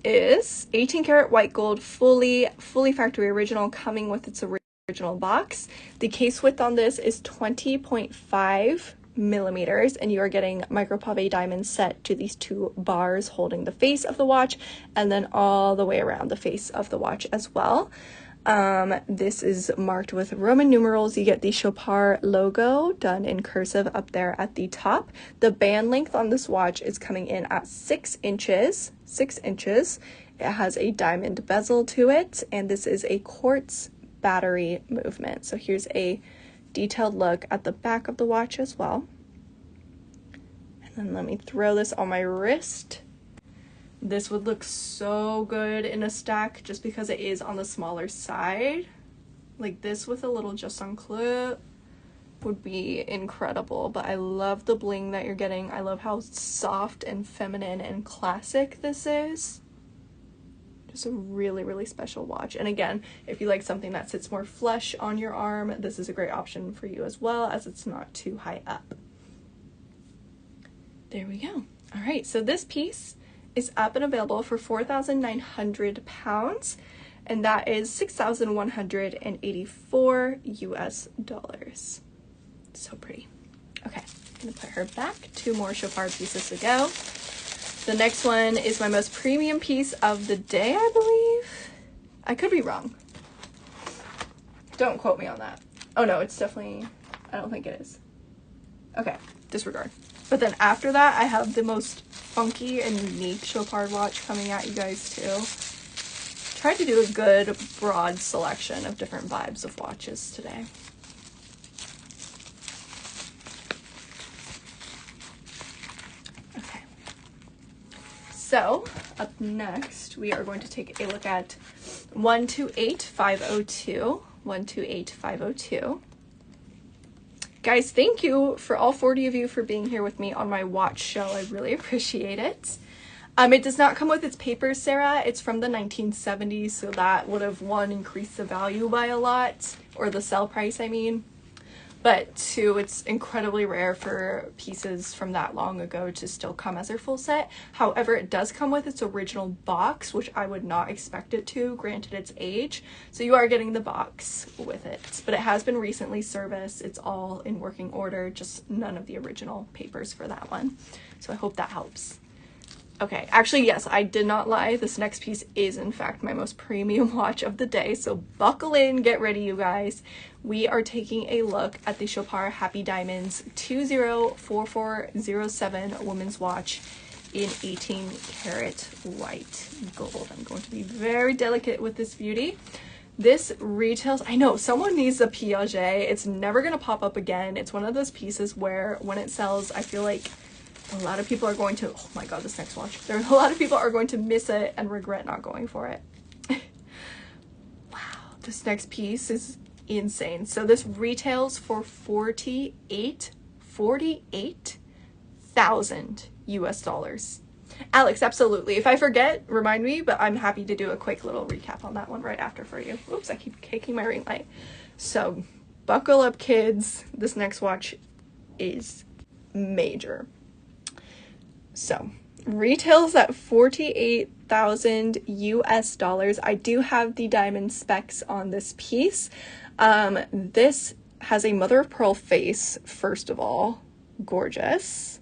is 18 karat white gold, fully factory original, coming with its original box. The case width on this is 20.5 millimeters, and you are getting micro pave diamonds set to these 2 bars holding the face of the watch and then all the way around the face of the watch as well. This is marked with Roman numerals. You get the Chopard logo done in cursive up there at the top. The band length on this watch is coming in at 6 inches. It has a diamond bezel to it, and this is a quartz battery movement. So here's a detailed look at the back of the watch as well. And then let me throw this on my wrist. This would look so good in a stack just because it is on the smaller side. Like this with a little Justin clip would be incredible, but I love the bling that you're getting. I love how soft and feminine and classic this is. Just a really special watch. And again, if you like something that sits more flush on your arm, this is a great option for you as well, as it's not too high up. There we go. All right, so this piece is up and available for £4,900, and that is $6,184 US dollars. So pretty. Okay, I'm gonna put her back. 2 more Chopard pieces to go. The next one is my most premium piece of the day, I believe. I could be wrong. Don't quote me on that. Oh no, it's definitely, I don't think it is. Okay, disregard. But then after that, I have the most funky and unique Chopard watch coming at you guys too. Tried to do a good broad selection of different vibes of watches today. Okay. So, up next, we are going to take a look at 128502. 128502. Guys, thank you for all 40 of you for being here with me on my watch show. I really appreciate it. It does not come with its papers, Sarah. It's from the 1970s, so that would have, 1, increased the value by a lot, or the sell price, I mean. But 2, it's incredibly rare for pieces from that long ago to still come as their full set. However, it does come with its original box, which I would not expect it to, granted its age. So you are getting the box with it. But it has been recently serviced. It's all in working order, just none of the original papers for that one. So I hope that helps. Okay, actually, yes, I did not lie. This next piece is, in fact, my most premium watch of the day. So buckle in, get ready, you guys. We are taking a look at the Chopard Happy Diamonds 204407 women's watch in 18 karat white gold. I'm going to be very delicate with this beauty. This retails, I know, someone needs a Piaget. It's never going to pop up again. It's one of those pieces where when it sells, I feel like a lot of people are going to, oh my god, this next watch. A lot of people are going to miss it and regret not going for it. Wow, this next piece is insane. So this retails for 48,000 US dollars. Alex, absolutely. If I forget, remind me, but I'm happy to do a quick little recap on that one right after for you. Oops, I keep kicking my ring light. So buckle up, kids. This next watch is major. So retails at 48,000 US dollars. I do have the diamond specs on this piece. This has a mother of pearl face, first of all. Gorgeous.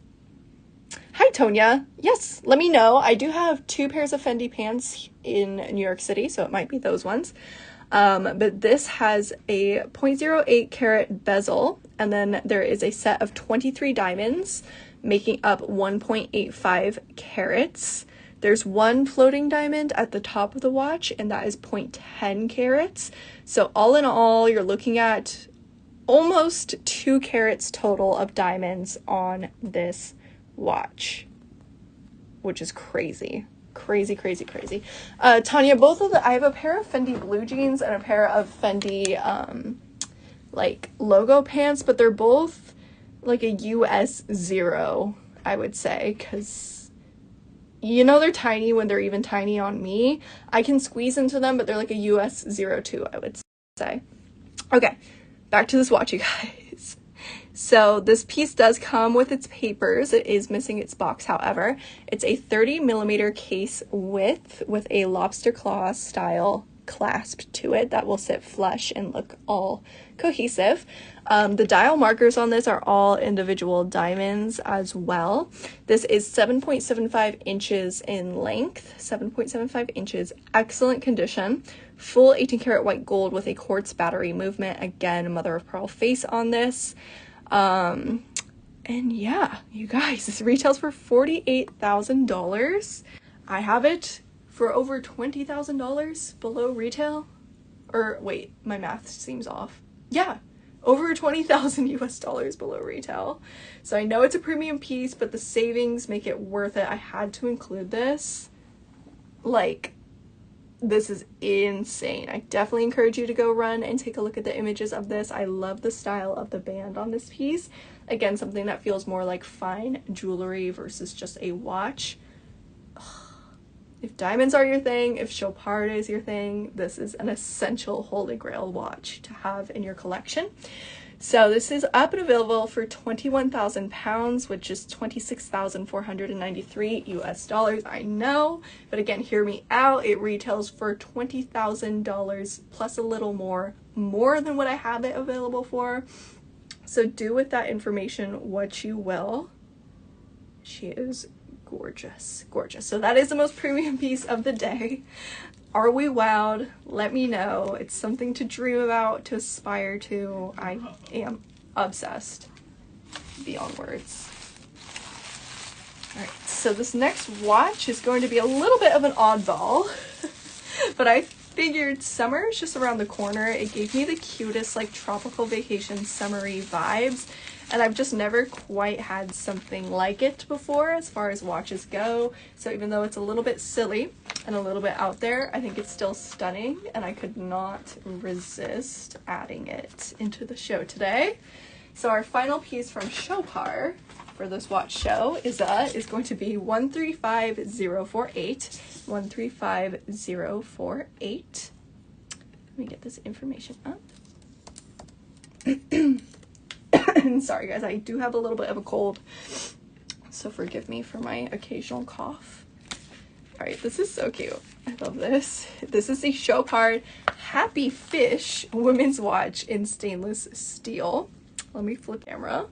Hi, Tonya. Yes, let me know. I do have 2 pairs of Fendi pants in New York City, so it might be those ones. But this has a 0.08 carat bezel, and then there is a set of 23 diamonds, making up 1.85 carats. There's 1 floating diamond at the top of the watch, and that is 0.10 carats. So all in all, you're looking at almost 2 carats total of diamonds on this watch, which is crazy. Crazy, crazy, crazy. Tanya, both of I have a pair of Fendi blue jeans and a pair of Fendi, like, logo pants, but they're both like a US 0, I would say, because, you know, they're tiny when they're even tiny on me. I can squeeze into them, but they're like a US 02, I would say. Okay, back to this watch, you guys. So this piece does come with its papers. It is missing its box, however. It's a 30mm case width with a lobster claw style clasp to it that will sit flush and look all cohesive. The dial markers on this are all individual diamonds as well. This is 7.75 inches in length, 7.75 inches, excellent condition, full 18 karat white gold with a quartz battery movement. Again, mother of pearl face on this. And yeah, you guys, this retails for $48,000. I have it for over $20,000 below retail. Or wait, my math seems off. Yeah, over 20,000 US dollars below retail. So I know it's a premium piece, but the savings make it worth it. I had to include this. Like, this is insane. I definitely encourage you to go run and take a look at the images of this. I love the style of the band on this piece. Again, something that feels more like fine jewelry versus just a watch. If diamonds are your thing, if Chopard is your thing, this is an essential holy grail watch to have in your collection. So this is up and available for 21,000 pounds, which is 26,493 US dollars. I know, but again, hear me out. It retails for $20,000 plus a little more than what I have it available for. So do with that information what you will. She is gorgeous, gorgeous. So that is the most premium piece of the day. Are we wowed? Let me know. It's something to dream about, to aspire to. I am obsessed beyond words. All right, so this next watch is going to be a little bit of an oddball, but I figured summer is just around the corner. It gave me the cutest like tropical vacation summery vibes, and I've just never quite had something like it before as far as watches go. So even though it's a little bit silly and a little bit out there, I think it's still stunning, and I could not resist adding it into the show today. So our final piece from Chopard for this watch show is going to be 135048. 135048. Let me get this information up. Sorry guys, I do have a little bit of a cold, so forgive me for my occasional cough. All right, this is so cute. I love this. This is the Chopard Happy Fish women's watch in stainless steel. Let me flip camera.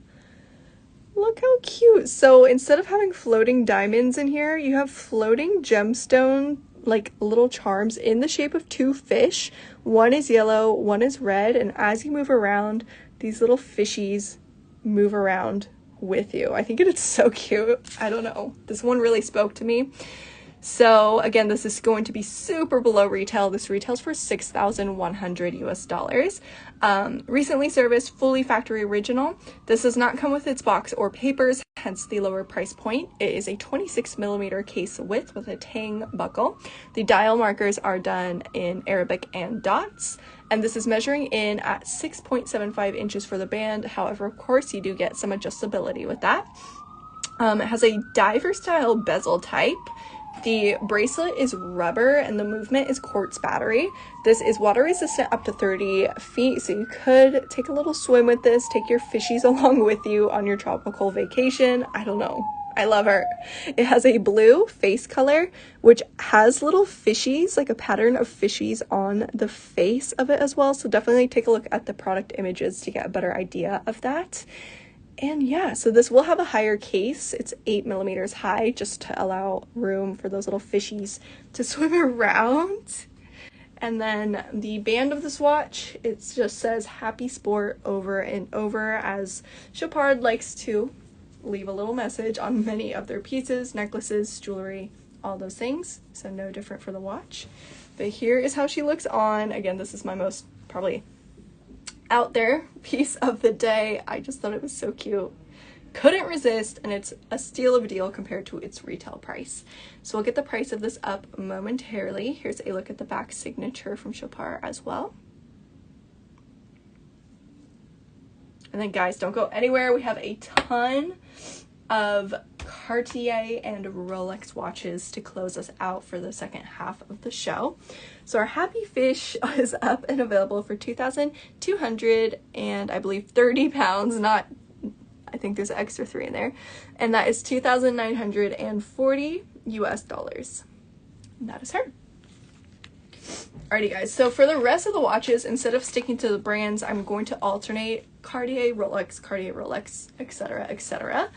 Look how cute. So instead of having floating diamonds in here, you have floating gemstone, like little charms in the shape of two fish. One is yellow, one is red, and as you move around, these little fishies move around with you. I think it's so cute. I don't know. This one really spoke to me. So again, this is going to be super below retail. This retails for 6,100 US dollars. Recently serviced, fully factory original. This does not come with its box or papers, hence the lower price point. It is a 26mm case width with a tang buckle. The dial markers are done in Arabic and dots, and this is measuring in at 6.75 inches for the band. However, of course, you do get some adjustability with that. It has a diver style bezel type. The bracelet is rubber and the movement is quartz battery. This is water resistant up to 30 feet, so you could take a little swim with this, take your fishies along with you on your tropical vacation. I don't know. I love her. It has a blue face color, which has little fishies, like a pattern of fishies on the face of it as well. So definitely take a look at the product images to get a better idea of that. And yeah, so this will have a higher case. It's 8mm high, just to allow room for those little fishies to swim around. And then the band of this watch, it just says Happy Sport over and over, as Chopard likes to leave a little message on many of their pieces, necklaces, jewelry, all those things. So no different for the watch. But here is how she looks on. Again, this is my most probably out there piece of the day. I just thought it was so cute. Couldn't resist, and it's a steal of a deal compared to its retail price. So we'll get the price of this up momentarily. Here's a look at the back signature from Chopard as well. And then guys, don't go anywhere. We have a ton of Cartier and Rolex watches to close us out for the second half of the show. So our Happy Fish is up and available for 2,200 and I believe 30 pounds, not, I think there's an extra 3 in there, and that is 2,940 US dollars. And that is her. Alrighty guys, so for the rest of the watches, instead of sticking to the brands, I'm going to alternate Cartier, Rolex, etc., etc.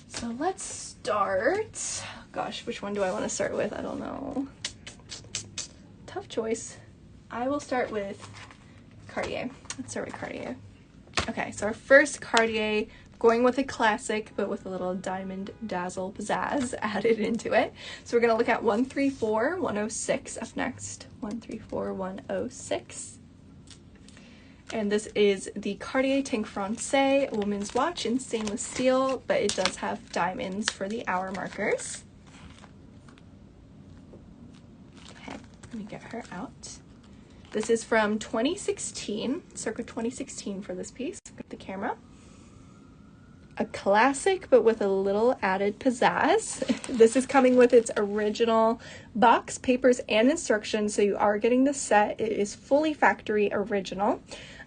So let's start. Gosh, which one do I want to start with? I don't know. Tough choice. I will start with Cartier. Let's start with Cartier. Okay, so our first Cartier, going with a classic, but with a little diamond dazzle pizzazz added into it. So we're going to look at 134106 up next. 134106. And this is the Cartier Tank Francais woman's watch in stainless steel, but it does have diamonds for the hour markers. Okay, let me get her out. This is from 2016, circa 2016 for this piece. Look at the camera. a classic, but with a little added pizzazz. This is coming with its original box, papers, and instructions, so you are getting the set. It is fully factory original.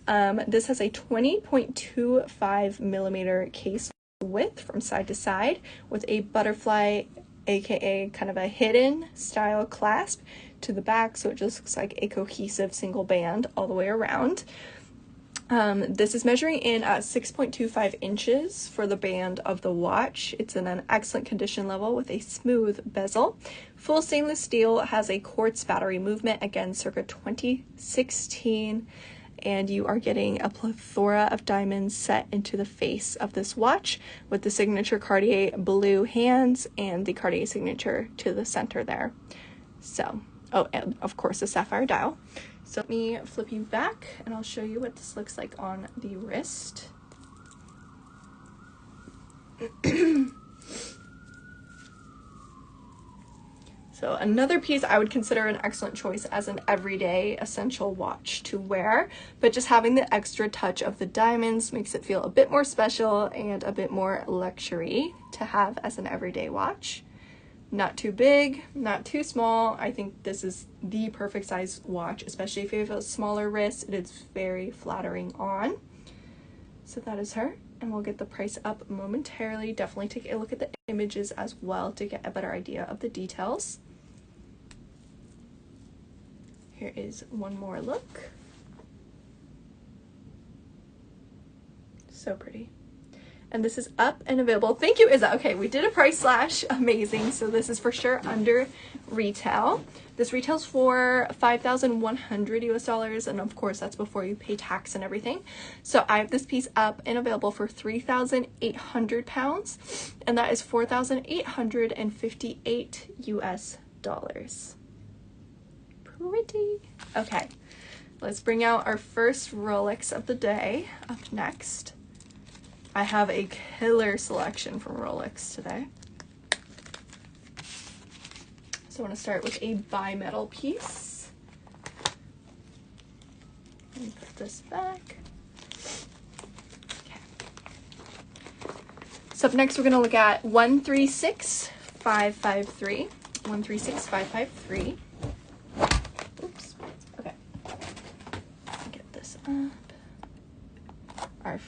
This has a 20.25 millimeter case width from side to side with a butterfly, aka kind of a hidden style clasp to the back, so it just looks like a cohesive single band all the way around. This is measuring in at 6.25 inches for the band of the watch. It's in an excellent condition level with a smooth bezel. Full stainless steel, has a quartz battery movement, again circa 2016, and you are getting a plethora of diamonds set into the face of this watch with the signature Cartier blue hands and the Cartier signature to the center there. So, oh, and of course the sapphire dial. So let me flip you back and I'll show you what this looks like on the wrist. So another piece I would consider an excellent choice as an everyday essential watch to wear, but just having the extra touch of the diamonds makes it feel a bit more special and a bit more luxury to have as an everyday watch. Not too big, not too small. I think this is the perfect size watch, especially if you have a smaller wrist. It is very flattering on. So that is her, and we'll get the price up momentarily. Definitely take a look at the images as well to get a better idea of the details. Here is one more look. So pretty. And this is up and available. Thank you, Izza. Okay, we did a price slash. Amazing. So this is for sure under retail. This retails for $5,100 US, and of course that's before you pay tax and everything. So I have this piece up and available for 3,800 pounds, and that is 4,858 US dollars. Pretty. Okay, let's bring out our first Rolex of the day. Up next, I have a killer selection from Rolex today. So I want to start with a bimetal piece. Let me put this back. Okay. So up next we're going to look at 136553. 136553. Oops. Okay. Get this up. Our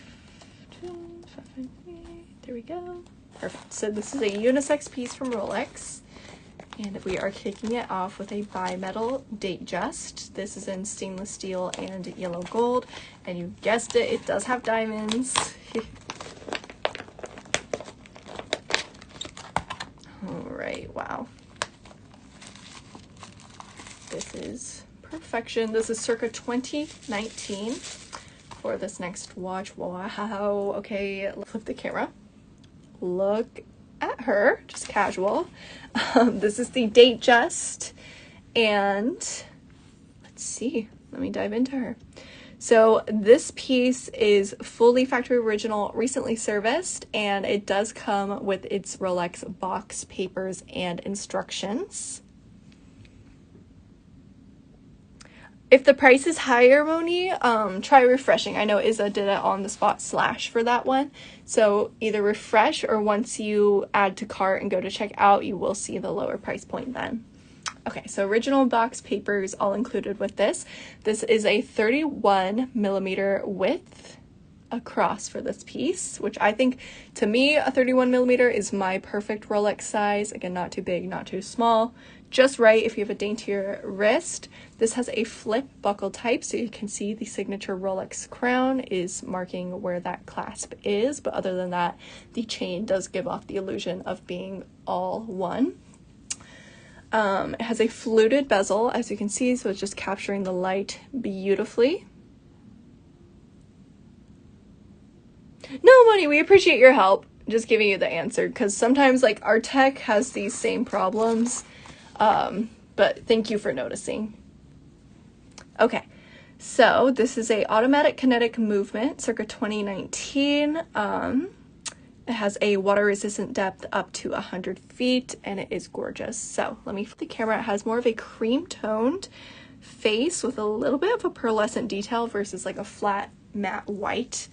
there we go. Perfect. So this is a unisex piece from Rolex, and we are kicking it off with a bimetal Datejust. This is in stainless steel and yellow gold, and you guessed it, it does have diamonds. All right, wow. This is perfection. This is circa 2019 for this next watch. Wow. Okay, flip the camera. Look at her, just casual. This is the Datejust, and let's see, let me dive into her. So this piece is fully factory original, recently serviced, and it does come with its Rolex box, papers, and instructions. If the price is higher, Moni, try refreshing. I know Izza did it on the spot slash for that one. So either refresh, or once you add to cart and go to check out, you will see the lower price point then. Okay, so original box papers all included with this. This is a 31 millimeter width across for this piece, which I think, to me, a 31 millimeter is my perfect Rolex size. Again, not too big, not too small. Just right if you have a daintier wrist. This has a flip buckle type, so you can see the signature Rolex crown is marking where that clasp is, but other than that, the chain does give off the illusion of being all one. It has a fluted bezel, as you can see, so it's just capturing the light beautifully. No, Moni, we appreciate your help. Just giving you the answer, because sometimes like our tech has these same problems. But thank you for noticing. Okay, so this is a automatic kinetic movement, circa 2019. It has a water resistant depth up to 100 feet, and it is gorgeous. So let me flip the camera. It has more of a cream toned face with a little bit of a pearlescent detail versus like a flat matte white.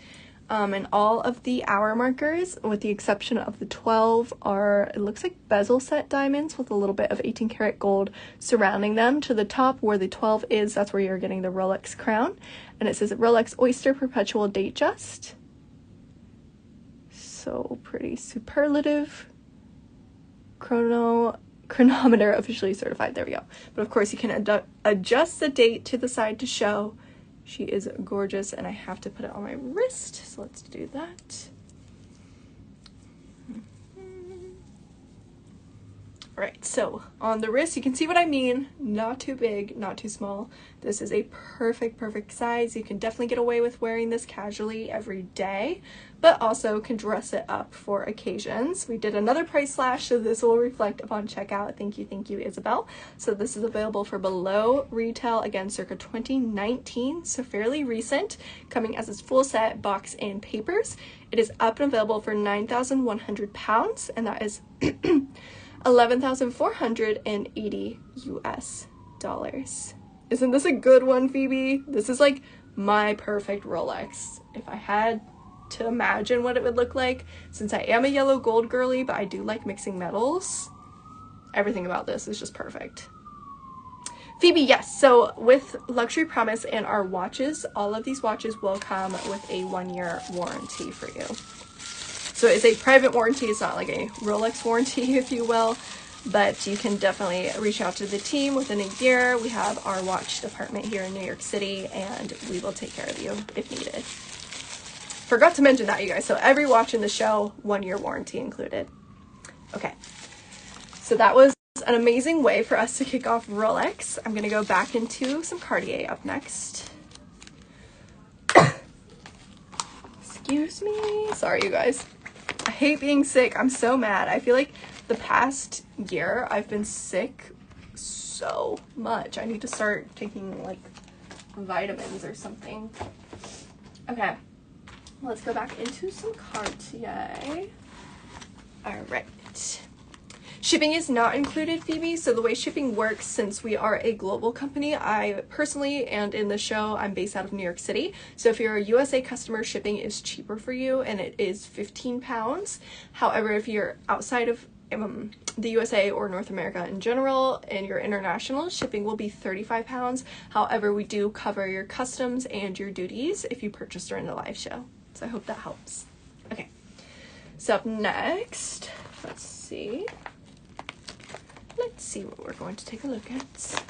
And all of the hour markers, with the exception of the 12, are, it looks like bezel set diamonds with a little bit of 18 karat gold surrounding them. To the top where the 12 is, that's where you're getting the Rolex crown. And it says Rolex Oyster Perpetual Datejust. So pretty. Superlative. Chronometer officially certified. There we go. But of course you can adjust the date to the side to show. She is gorgeous, and I have to put it on my wrist, so let's do that. All right, so on the wrist, you can see what I mean. Not too big, not too small. This is a perfect size. You can definitely get away with wearing this casually every day, but also can dress it up for occasions. We did another price slash, so this will reflect upon checkout. Thank you, Isabel. So this is available for below retail, again, circa 2019, so fairly recent, coming as its full set, box, and papers. It is up and available for £9,100, and that is 11,480 US dollars. Isn't this a good one, Phoebe? This is like my perfect Rolex. If I had to imagine what it would look like, since I am a yellow gold girly, but I do like mixing metals, everything about this is just perfect. Phoebe, yes, so with Luxury Promise and our watches, all of these watches will come with a 1-year warranty for you. So it's a private warranty. It's not like a Rolex warranty, if you will, but you can definitely reach out to the team within a year. We have our watch department here in New York City, and we will take care of you if needed. Forgot to mention that, you guys. So every watch in the show, 1-year warranty included. Okay, so that was an amazing way for us to kick off Rolex. I'm gonna go back into some Cartier up next. Excuse me. Sorry, you guys. I hate being sick. I'm so mad. I feel like the past year I've been sick so much. I need to start taking like vitamins or something. Okay, let's go back into some Cartier. All right. Shipping is not included, Phoebe. So the way shipping works, since we are a global company, I personally, and in the show, I'm based out of New York City. So if you're a USA customer, shipping is cheaper for you, and it is £15. However, if you're outside of the USA or North America in general, and you're international, shipping will be £35. However, we do cover your customs and your duties if you purchase during the live show. So I hope that helps. Okay, so up next, let's see what we're going to take a look at.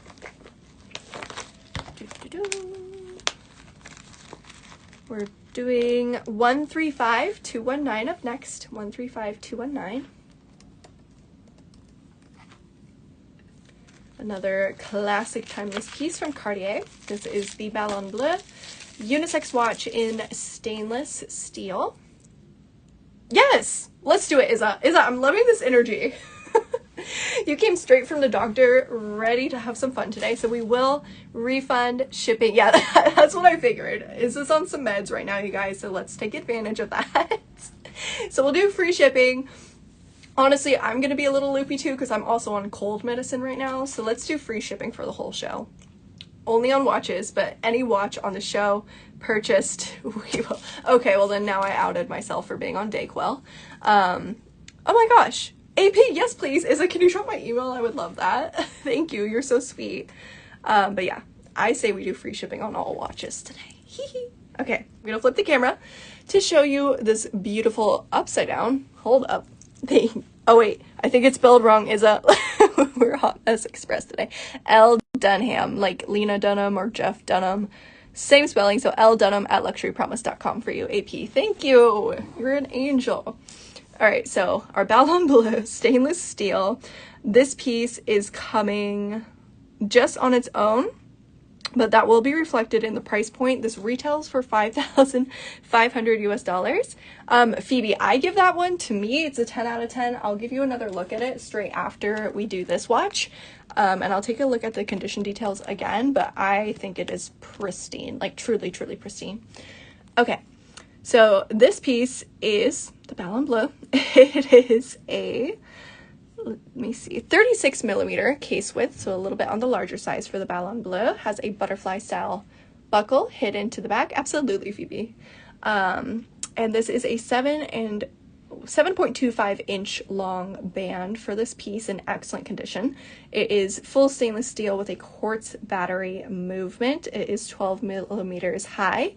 We're doing 135219 up next. 135219. Another classic timeless piece from Cartier. This is the Ballon Bleu unisex watch in stainless steel. Yes, let's do it, Izza. I'm loving this energy. You came straight from the doctor, ready to have some fun today, so we will refund shipping. Yeah, that's what I figured. Izza's on some meds right now, you guys, so let's take advantage of that. So we'll do free shipping. Honestly, I'm going to be a little loopy too because I'm also on cold medicine right now, so let's do free shipping for the whole show. Only on watches, but any watch on the show purchased, we will. Okay, well then now I outed myself for being on Dayquil. Oh my gosh. AP, yes please. Izza, can you drop my email? I would love that. Thank you, you're so sweet. But yeah, I say we do free shipping on all watches today. Okay, I'm gonna flip the camera to show you this beautiful upside down, hold up, thing. Oh wait, I think it's spelled wrong, Izza. We're Hot Mess Express today. L. Dunham, like Lena Dunham or Jeff Dunham. Same spelling, so L. Dunham at luxurypromise.com for you, AP. Thank you. You're an angel. All right, so our Ballon Bleu stainless steel. This piece is coming just on its own, but that will be reflected in the price point. This retails for $5,500 US. Phoebe, I give that one, to me, it's a 10 out of 10. I'll give you another look at it straight after we do this watch. And I'll take a look at the condition details again, but I think it is pristine, like truly, truly pristine. Okay, so this piece is the Ballon Bleu. It is a, let me see, 36 millimeter case width, so a little bit on the larger size for the Ballon Bleu. Has a butterfly style buckle hidden to the back. Absolutely, Phoebe. And this is a 7.25 inch long band for this piece in excellent condition. It is full stainless steel with a quartz battery movement. It is 12 millimeters high,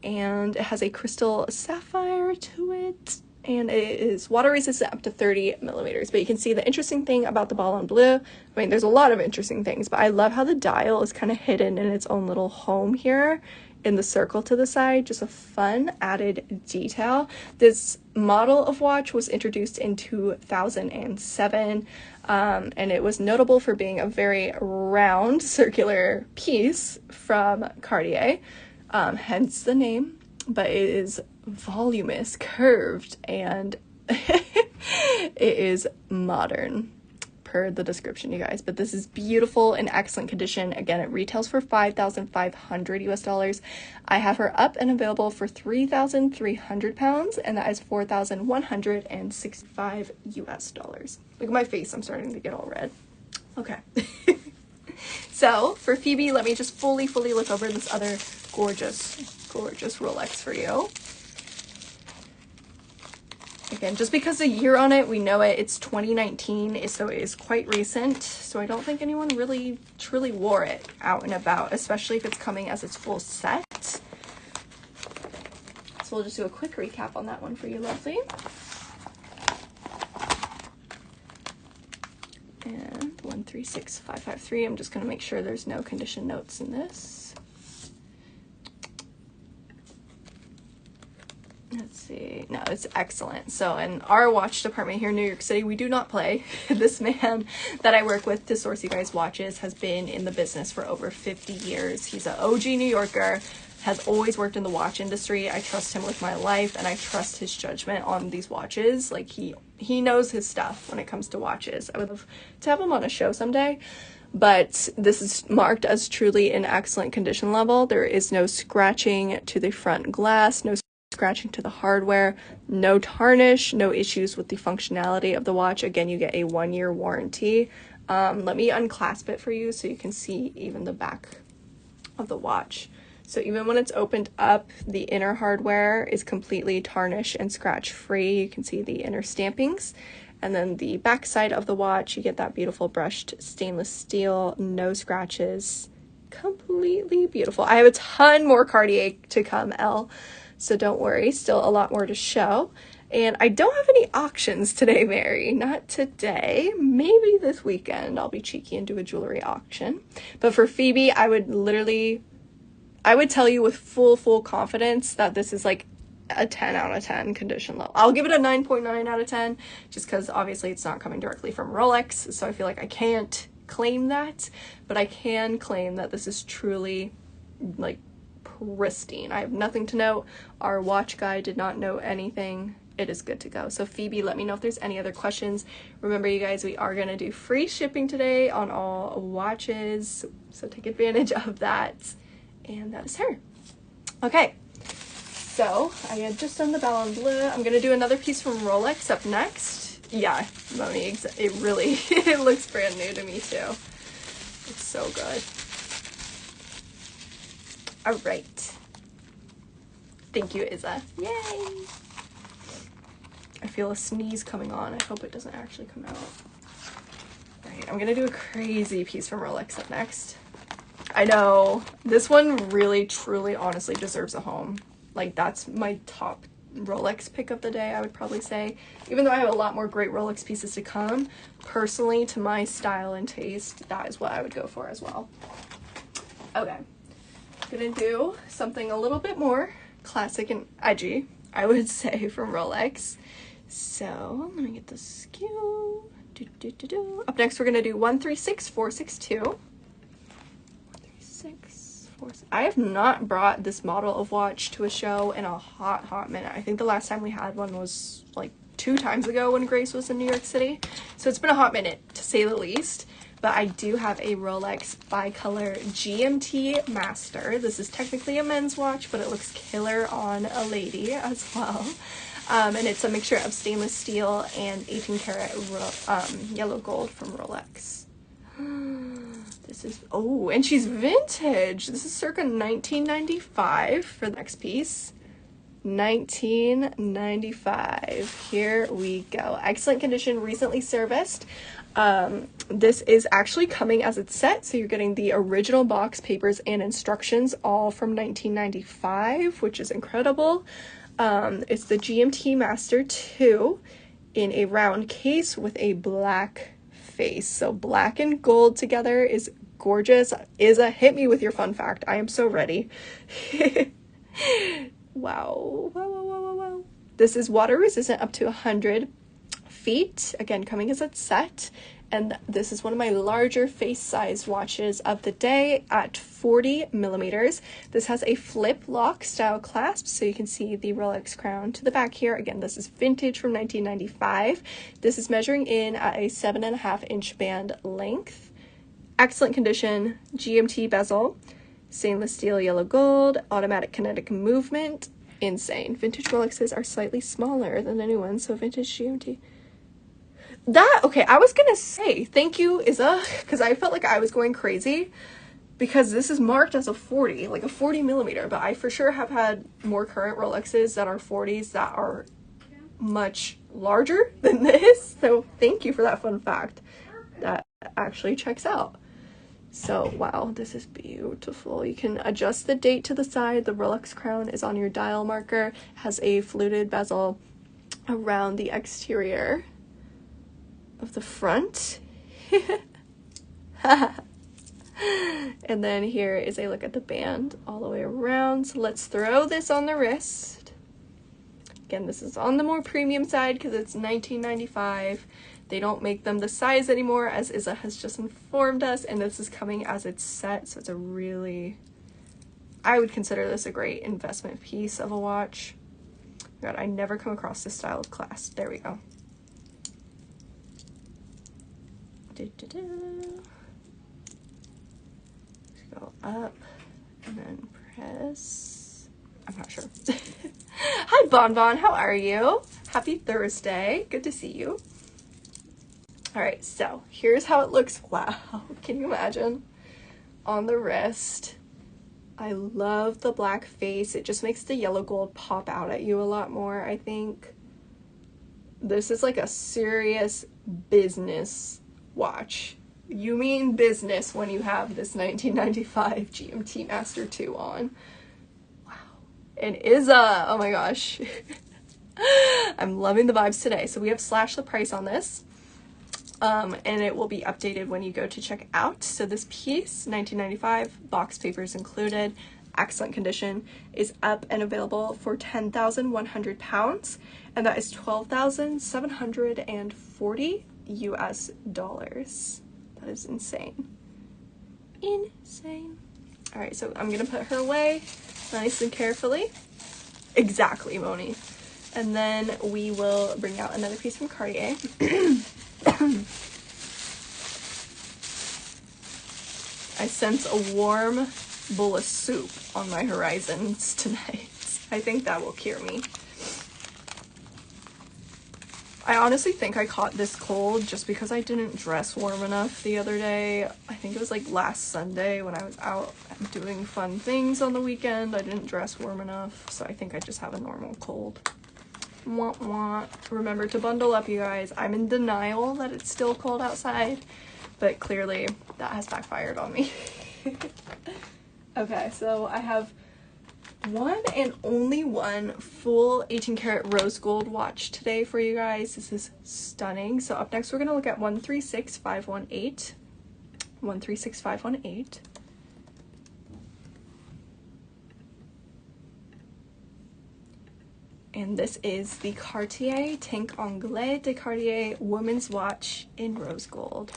and it has a crystal sapphire to it, and it is water resistant up to 30 millimeters. But you can see the interesting thing about the Ballon Bleu, I mean, there's a lot of interesting things, but I love how the dial is kind of hidden in its own little home here in the circle to the side. Just a fun added detail. This model of watch was introduced in 2007, and it was notable for being a very round circular piece from Cartier, hence the name, but it is voluminous, curved, and it is modern per the description, you guys. But this is beautiful in excellent condition. Again, it retails for $5,500 US. I have her up and available for 3,300 pounds, and that is $4,165 US. Look at my face, I'm starting to get all red. Okay. So for Phoebe, let me just fully look over this other gorgeous Rolex for you. Again, just because the year on it, we know it, it's 2019, so it is quite recent. So I don't think anyone really truly wore it out and about, especially if it's coming as its full set. So we'll just do a quick recap on that one for you, lovely. And 136553, I'm just gonna make sure there's no condition notes in this. Let's see. No, it's excellent. So in our watch department here in New York City, we do not play. This man that I work with to source you guys watches has been in the business for over 50 years. He's an OG New Yorker, has always worked in the watch industry. I trust him with my life, and I trust his judgment on these watches. Like, he knows his stuff when it comes to watches. I would love to have him on a show someday. But this is marked as truly in excellent condition level. There is no scratching to the front glass, no scratching to the hardware, no tarnish, no issues with the functionality of the watch. Again, you get a 1-year warranty. Let me unclasp it for you so you can see even the back of the watch. So even when it's opened up, the inner hardware is completely tarnish and scratch free. You can see the inner stampings. And then the back side of the watch, you get that beautiful brushed stainless steel, no scratches, completely beautiful. I have a ton more Cartier to come, Elle. So don't worry, still a lot more to show. And I don't have any auctions today, Mary. Not today. Maybe this weekend I'll be cheeky and do a jewelry auction. But for Phoebe, I would tell you with full confidence that this is like a 10 out of 10 condition level. I'll give it a 9.9 out of 10, just because obviously it's not coming directly from Rolex. So I feel like I can't claim that, but I can claim that this is truly like pristine. I have nothing to note. Our watch guy did not note anything. It is good to go. So Phoebe, let me know if there's any other questions. Remember, you guys, we are going to do free shipping today on all watches, so take advantage of that. And that is her. Okay, so I had just done the Ballon Bleu. I'm going to do another piece from Rolex up next. Yeah, Moni, it really it looks brand new to me too. It's so good. All right. Thank you, Isa. Yay! I feel a sneeze coming on. I hope it doesn't actually come out. All right, I'm gonna do a crazy piece from Rolex up next. I know, this one really, truly, honestly deserves a home. Like, that's my top Rolex pick of the day, I would probably say. Even though I have a lot more great Rolex pieces to come, personally, to my style and taste, that is what I would go for as well. Okay. Gonna do something a little bit more classic and edgy, I would say, from Rolex. So let me get the skew. Up next, we're gonna do 136462. 1364. I have not brought this model of watch to a show in a hot minute. I think the last time we had one was like 2 times ago when Grace was in New York City. So it's been a hot minute, to say the least. But I do have a Rolex Bicolor GMT Master. This is technically a men's watch, but it looks killer on a lady as well. And it's a mixture of stainless steel and 18 karat yellow gold from Rolex. This is, oh, and she's vintage. This is circa 1995 for the next piece. 1995. Here we go. Excellent condition, recently serviced. This is actually coming as it's set, so you're getting the original box, papers, and instructions all from 1995, which is incredible. It's the GMT Master 2 in a round case with a black face. So black and gold together is gorgeous. Isa, hit me with your fun fact. I am so ready. Wow. Wow. This is water resistant up to 100 feet. Again, coming as it's set. And this is one of my larger face size watches of the day at 40 millimeters. This has a flip lock style clasp, so you can see the Rolex crown to the back here. Again, this is vintage from 1995. This is measuring in at a 7.5-inch band length. Excellent condition, GMT bezel, stainless steel yellow gold, automatic kinetic movement. Insane. Vintage Rolexes are slightly smaller than the new ones, so vintage GMT. Okay, I was gonna say, thank you, Isa, because I felt like I was going crazy because this is marked as a 40, like a 40 millimeter, but I for sure have had more current Rolexes that are 40s that are much larger than this, so thank you for that fun fact. That actually checks out. So, wow, this is beautiful. You can adjust the date to the side. The Rolex crown is on your dial marker, has a fluted bezel around the exterior of the front. And then here is a look at the band all the way around. So let's throw this on the wrist. Again, this is on the more premium side because it's 1995. They don't make them the size anymore, as Isa has just informed us, and this is coming as it's set, so it's a really, I would consider this a great investment piece of a watch. God, I never come across this style of clasp. There we go. Go up and then press. I'm not sure. Hi Bonbon, how are you? Happy Thursday. Good to see you. All right, so here's how it looks. Wow, can you imagine? On the wrist. I love the black face. It just makes the yellow gold pop out at you a lot more, I think. This is like a serious business watch. You mean business when you have this 1995 GMT Master 2 on. Wow. And Isa, oh my gosh. I'm loving the vibes today. So we have slashed the price on this. And it will be updated when you go to check out. So this piece, $19.95, box papers included, excellent condition, is up and available for 10,100 pounds, and that is 12,740 US dollars. That is insane. Insane. All right, so I'm gonna put her away nice and carefully. Exactly, Moni. And then we will bring out another piece from Cartier. I sense a warm bowl of soup on my horizons tonight. I think that will cure me. I honestly think I caught this cold just because I didn't dress warm enough the other day. I think it was like last Sunday when I was out doing fun things on the weekend. I didn't dress warm enough, so I think I just have a normal cold. Wah, wah. Remember to bundle up, you guys. I'm in denial that it's still cold outside, but clearly that has backfired on me. Okay, so I have one and only one full 18 karat rose gold watch today for you guys. This is stunning. So up next we're going to look at 136518. 136518. And this is the Cartier Tank Anglais de Cartier women's watch in rose gold.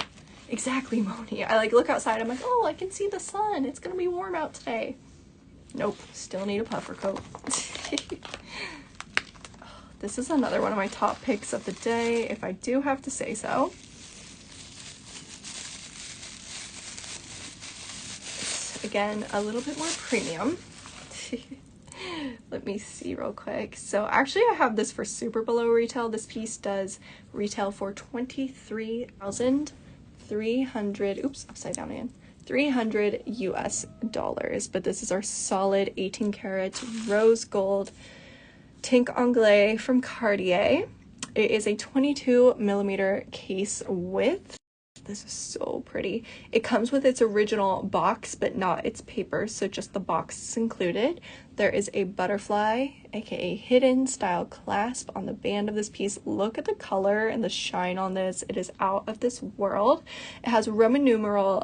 Exactly, Moni. I like look outside, I'm like, oh, I can see the sun. It's gonna be warm out today. Nope, still need a puffer coat. This is another one of my top picks of the day, if I do have to say so. It's, again, a little bit more premium. Let me see real quick. So actually I have this for super below retail. This piece does retail for 23,300, oops, upside down again, 300 US dollars. But this is our solid 18 karat rose gold Tank Anglais from Cartier. It is a 22mm case width. This is so pretty. It comes with its original box, but not its paper, so just the box is included. There is a butterfly, aka hidden style clasp on the band of this piece. Look at the color and the shine on this. It is out of this world. It has Roman numeral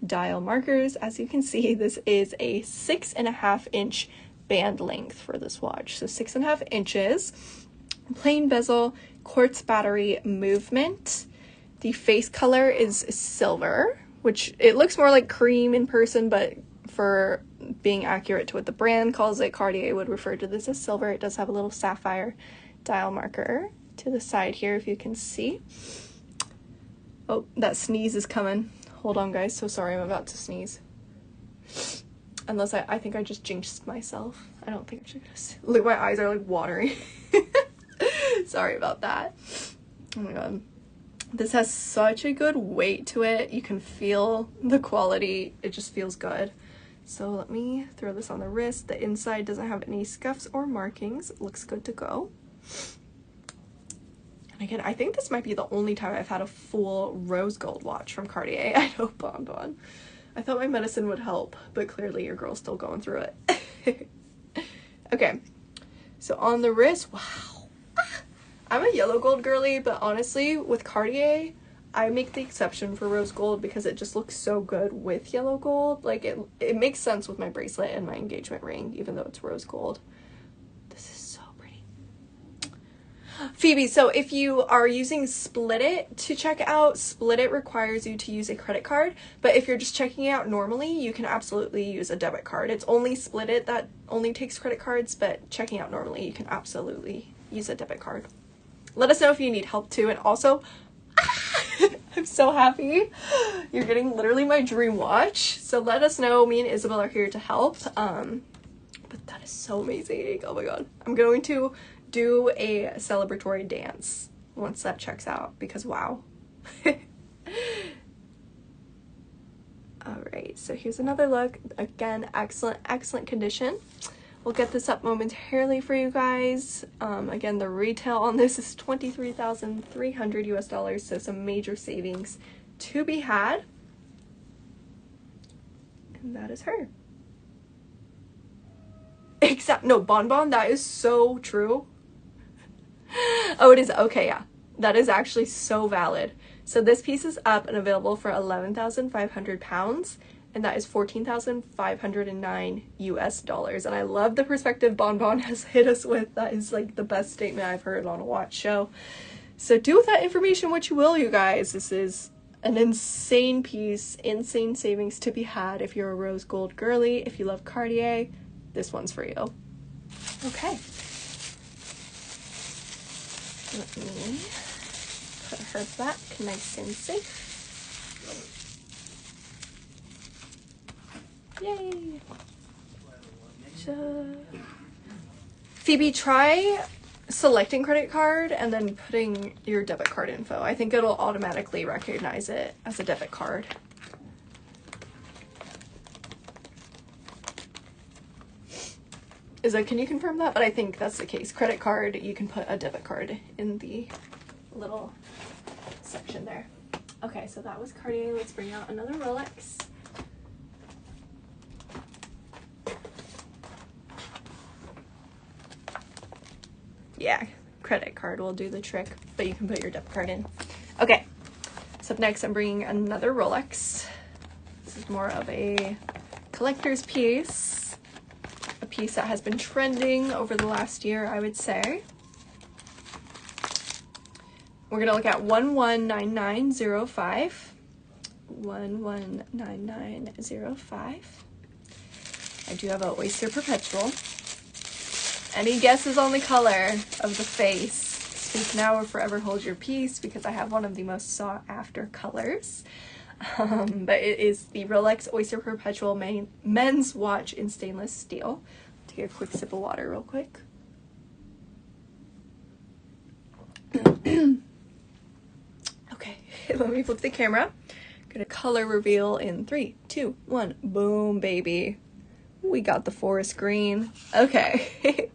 dial markers. As you can see, this is a 6.5-inch band length for this watch. So 6.5 inches, plain bezel, quartz battery movement. The face color is silver, which it looks more like cream in person, but for being accurate to what the brand calls it, Cartier would refer to this as silver. It does have a little sapphire dial marker to the side here, if you can see. Oh, that sneeze is coming. Hold on, guys. So sorry, I'm about to sneeze. Unless I think I just jinxed myself. I don't think I should. Look, my eyes are like watering. Sorry about that. Oh my god. This has such a good weight to it. You can feel the quality. It just feels good. So let me throw this on the wrist. The inside doesn't have any scuffs or markings. It looks good to go. And again, I think this might be the only time I've had a full rose gold watch from Cartier. I know, Bonbon. I thought my medicine would help, but clearly your girl's still going through it. Okay, so on the wrist, wow. I'm a yellow gold girly, but honestly, with Cartier, I make the exception for rose gold because it just looks so good with yellow gold. Like, it makes sense with my bracelet and my engagement ring, even though it's rose gold. This is so pretty. Phoebe, so if you are using Split It to check out, Split It requires you to use a credit card, but if you're just checking it out normally, you can absolutely use a debit card. It's only Split It that only takes credit cards, but checking out normally, you can absolutely use a debit card. Let us know if you need help too, and also, I'm so happy. You're getting literally my dream watch, so let us know. Me and Isabel are here to help. But that is so amazing. Oh my god. I'm going to do a celebratory dance once that checks out, because wow. Alright, so here's another look. Again, excellent condition. We'll get this up momentarily for you guys. Again, the retail on this is $23,300 US, so some major savings to be had. And that is her. No, Bonbon, that is so true. Oh, it is, okay, yeah. That is actually so valid. So this piece is up and available for 11,500 pounds. And that is $14,509 US. And I love the perspective Bonbon has hit us with. That is like the best statement I've heard on a watch show. So do with that information what you will, you guys. This is an insane piece, insane savings to be had if you're a rose gold girly. If you love Cartier, this one's for you. Okay. Let me put her back nice and safe. Yay! Phoebe, try selecting credit card and then putting your debit card info. I think it'll automatically recognize it as a debit card. Can you confirm that? But I think that's the case. Credit card, you can put a debit card in the little section there. Okay, so that was Cartier. Let's bring out another Rolex. Yeah, credit card will do the trick, but you can put your debit card in. Okay, so up next I'm bringing another Rolex. This is more of a collector's piece, a piece that has been trending over the last year, I would say. We're gonna look at 119905. 119905. I do have an Oyster Perpetual. Any guesses on the color of the face? Speak now or forever hold your peace, because I have one of the most sought after colors. But it is the Rolex Oyster Perpetual men's watch in stainless steel. Take a quick sip of water real quick. Okay, let me flip the camera. I'm gonna color reveal in 3, 2, 1. Boom, baby. We got the forest green. Okay.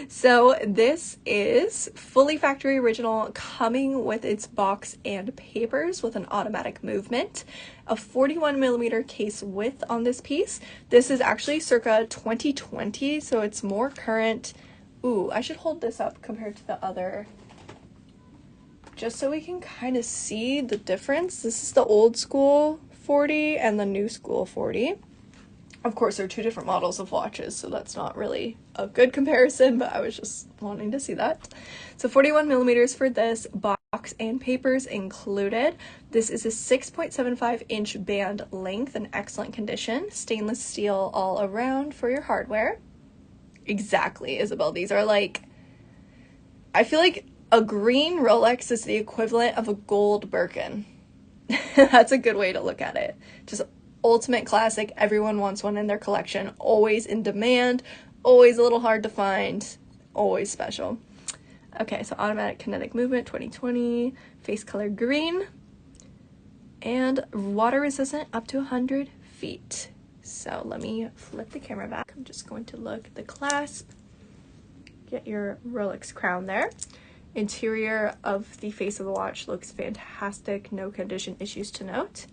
So this is fully factory original, coming with its box and papers with an automatic movement. A 41mm case width on this piece. This is actually circa 2020, so it's more current. Ooh, I should hold this up compared to the other, just so we can kind of see the difference. This is the old school 40 and the new school 40. Of course, they're two different models of watches, so that's not really a good comparison, but I was just wanting to see that. So 41mm for this, box and papers included. This is a 6.75-inch band length in excellent condition. Stainless steel all around for your hardware. Exactly, Isabel. These are like, I feel like a green Rolex is the equivalent of a gold Birkin. That's a good way to look at it. Just ultimate classic. Everyone wants one in their collection. Always in demand. Always a little hard to find. Always special. Okay, so automatic kinetic movement 2020. Face color green. And water resistant up to 100 feet. So let me flip the camera back. I'm just going to look at the clasp. Get your Rolex crown there. Interior of the face of the watch looks fantastic. No condition issues to note.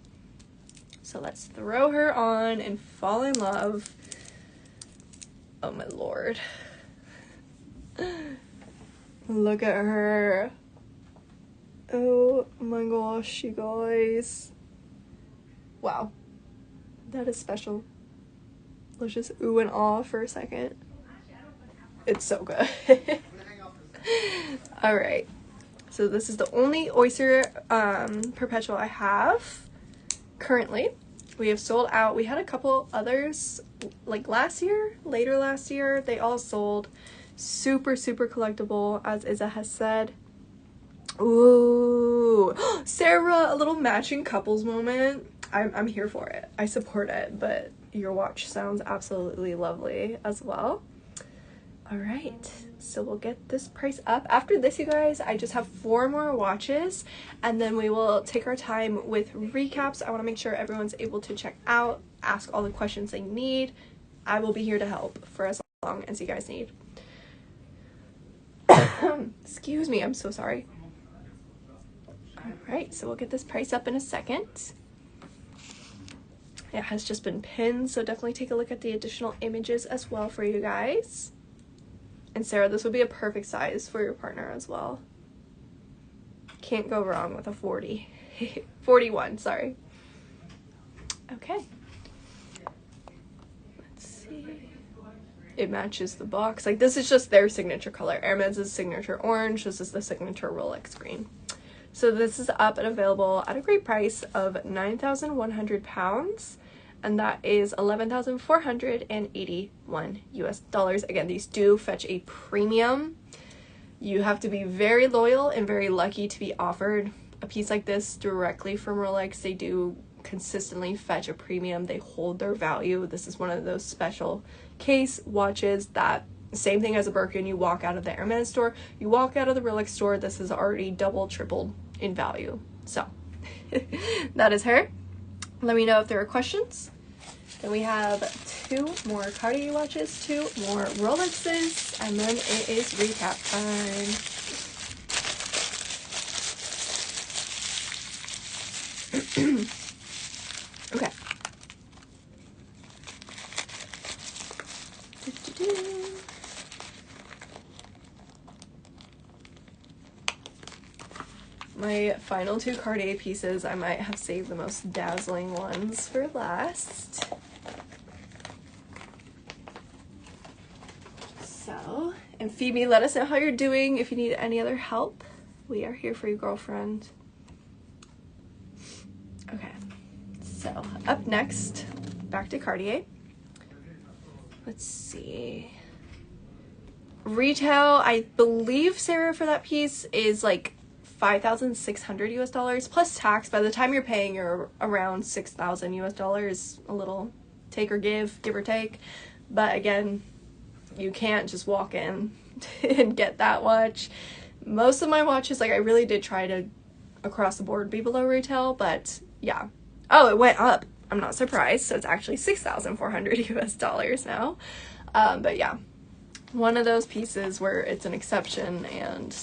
So let's throw her on and fall in love. Oh my lord. Look at her. Oh my gosh, you guys. Wow. That is special. Let's just ooh and ah for a second. It's so good. Alright. So this is the only Oyster Perpetual I have. Currently, we have sold out. We had a couple others like later last year. They all sold. Super collectible, as Isa has said. Ooh, Sarah, a little matching couples moment. I'm here for it. I support it, but your watch sounds absolutely lovely as well. All right, so we'll get this price up. After this, you guys, I just have 4 more watches, and then we will take our time with recaps. I want to make sure everyone's able to check out, ask all the questions they need. I will be here to help for as long as you guys need. Excuse me, I'm so sorry. All right, so we'll get this price up in a second. It has just been pinned, so definitely take a look at the additional images as well for you guys. And Sarah, this would be a perfect size for your partner as well. Can't go wrong with a 40. 41, sorry. Okay. Let's see. It matches the box. Like, this is just their signature color. Hermès' signature orange. This is the signature Rolex green. So this is up and available at a great price of £9,100. And that is $11,481 US. Again, these do fetch a premium. You have to be very loyal and very lucky to be offered a piece like this directly from Rolex. They do consistently fetch a premium. They hold their value. This is one of those special case watches that, same thing as a Birkin, you walk out of the Hermès store, you walk out of the Rolex store, this is already double, tripled in value. So that is her. Let me know if there are questions. Then we have 2 more Cartier watches, 2 more Rolexes, and then it is recap time. Okay. My final 2 Cartier pieces, I might have saved the most dazzling ones for last. So, and Phoebe, let us know how you're doing. If you need any other help, we are here for you, girlfriend. Okay, so up next, back to Cartier. Let's see. Retail, I believe, Sarah, for that piece is like $5,600 US plus tax. By the time you're paying, you're around $6,000 US, a little take or give or take. But again, you can't just walk in and get that watch. Most of my watches, like, I really did try to across the board be below retail, but yeah. Oh, it went up. I'm not surprised. So it's actually $6,400 US now. But yeah, one of those pieces where it's an exception and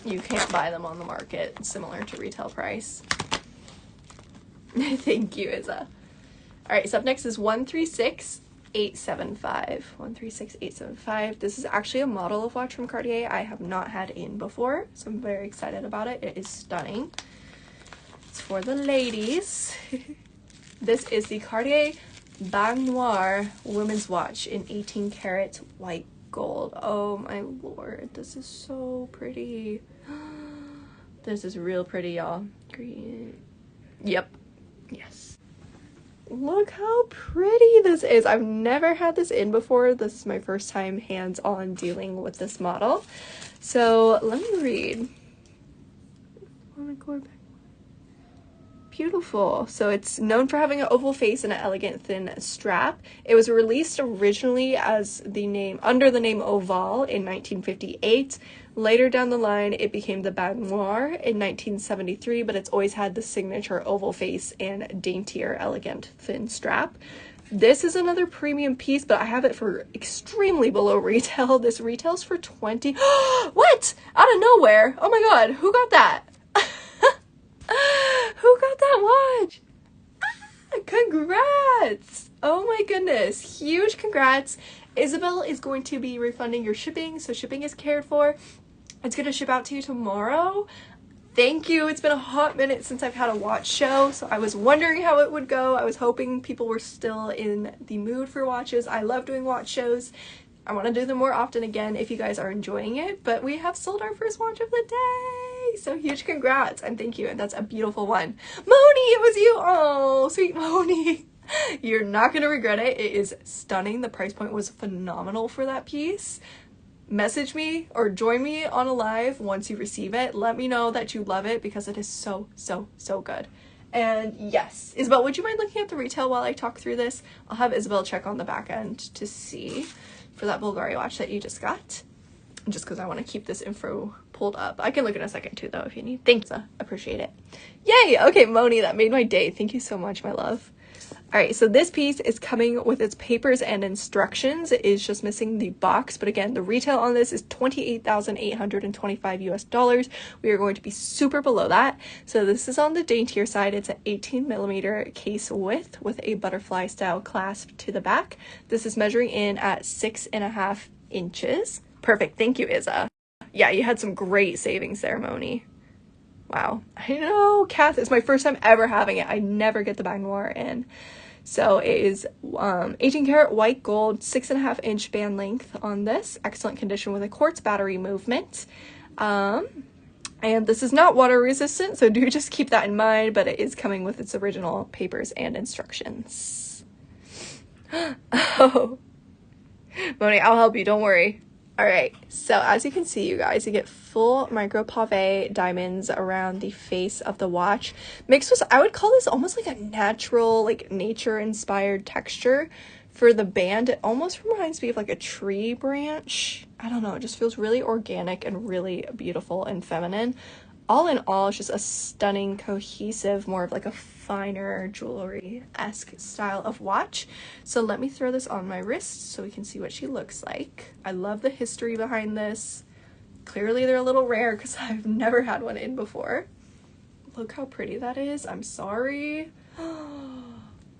you can't buy them on the market similar to retail price. Thank you, Izza. Alright, so up next is 136875. 136875. This is actually a model of watch from Cartier I have not had in before, so I'm very excited about it. It is stunning. It's for the ladies. This is the Cartier Bague Noir women's watch in 18 karat white gold. Oh my lord, this is so pretty. This is real pretty, y'all. Green. Yep. Yes. Look how pretty this is. I've never had this in before. This is my first time hands-on dealing with this model. So let me read. Beautiful. So it's known for having an oval face and an elegant thin strap. It was released originally as under the name Oval in 1958. Later down the line, it became the Bague Noir in 1973, but it's always had the signature oval face and daintier, elegant thin strap. This is another premium piece, but I have it for extremely below retail. This retails for $20. What? Out of nowhere. Oh my god, who got that? Who got that watch? Congrats! Oh my goodness, huge congrats. Isabel is going to be refunding your shipping, so shipping is cared for. It's gonna ship out to you tomorrow. Thank you. It's been a hot minute since I've had a watch show, so I was wondering how it would go. I was hoping people were still in the mood for watches. I love doing watch shows. I want to do them more often again if you guys are enjoying it, but we have sold our first watch of the day, so huge congrats and thank you. And that's a beautiful one. Moni, it was you. Oh, sweet Moni. You're not gonna regret it. It is stunning. The price point was phenomenal for that piece. Message me or join me on a live once you receive it. Let me know that you love it because it is so good. And yes, Isabel, would you mind looking at the retail while I talk through this? I'll have Isabel check on the back end to see for that Bulgari watch that you just got, just because I want to keep this info pulled up. I can look in a second too though if you need. Thanks, appreciate it. Yay! Okay, Moni, that made my day. Thank you so much, my love. Alright, so this piece is coming with its papers and instructions. It is just missing the box, but again, the retail on this is $28,825 US. We are going to be super below that. So this is on the daintier side. It's an 18mm case width with a butterfly style clasp to the back. This is measuring in at 6.5 inches. Perfect. Thank you, Izza. Yeah, you had some great savings there, Moni. Wow. I know, Kath, it's my first time ever having it. I never get the Bague Noir in. So it is 18 karat white gold, 6.5 inch band length on this. Excellent condition with a quartz battery movement. And this is not water resistant, so do just keep that in mind, but it is coming with its original papers and instructions. Oh, Moni, I'll help you, don't worry. All right, so as you can see, you guys, you get full micro pave diamonds around the face of the watch, mixed with, I would call this almost like a natural, like nature inspired texture for the band. It almost reminds me of like a tree branch. I don't know, it just feels really organic and really beautiful and feminine. All in all, it's just a stunning, cohesive, more of like a finer jewelry-esque style of watch. So let me throw this on my wrist so we can see what she looks like. I love the history behind this. Clearly they're a little rare because I've never had one in before. Look how pretty that is. I'm sorry.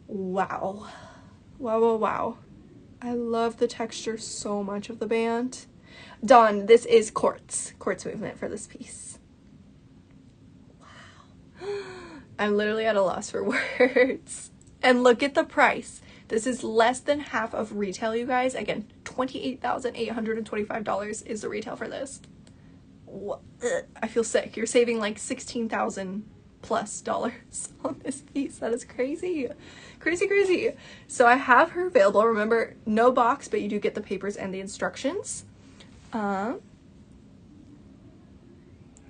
Wow. Wow. I love the texture so much of the band. Dawn, this is quartz movement for this piece. I'm literally at a loss for words. And look at the price. This is less than half of retail, you guys. Again, $28,825 is the retail for this. What? I feel sick. You're saving like $16,000 plus on this piece. That is crazy. Crazy. So I have her available. Remember, no box, but you do get the papers and the instructions.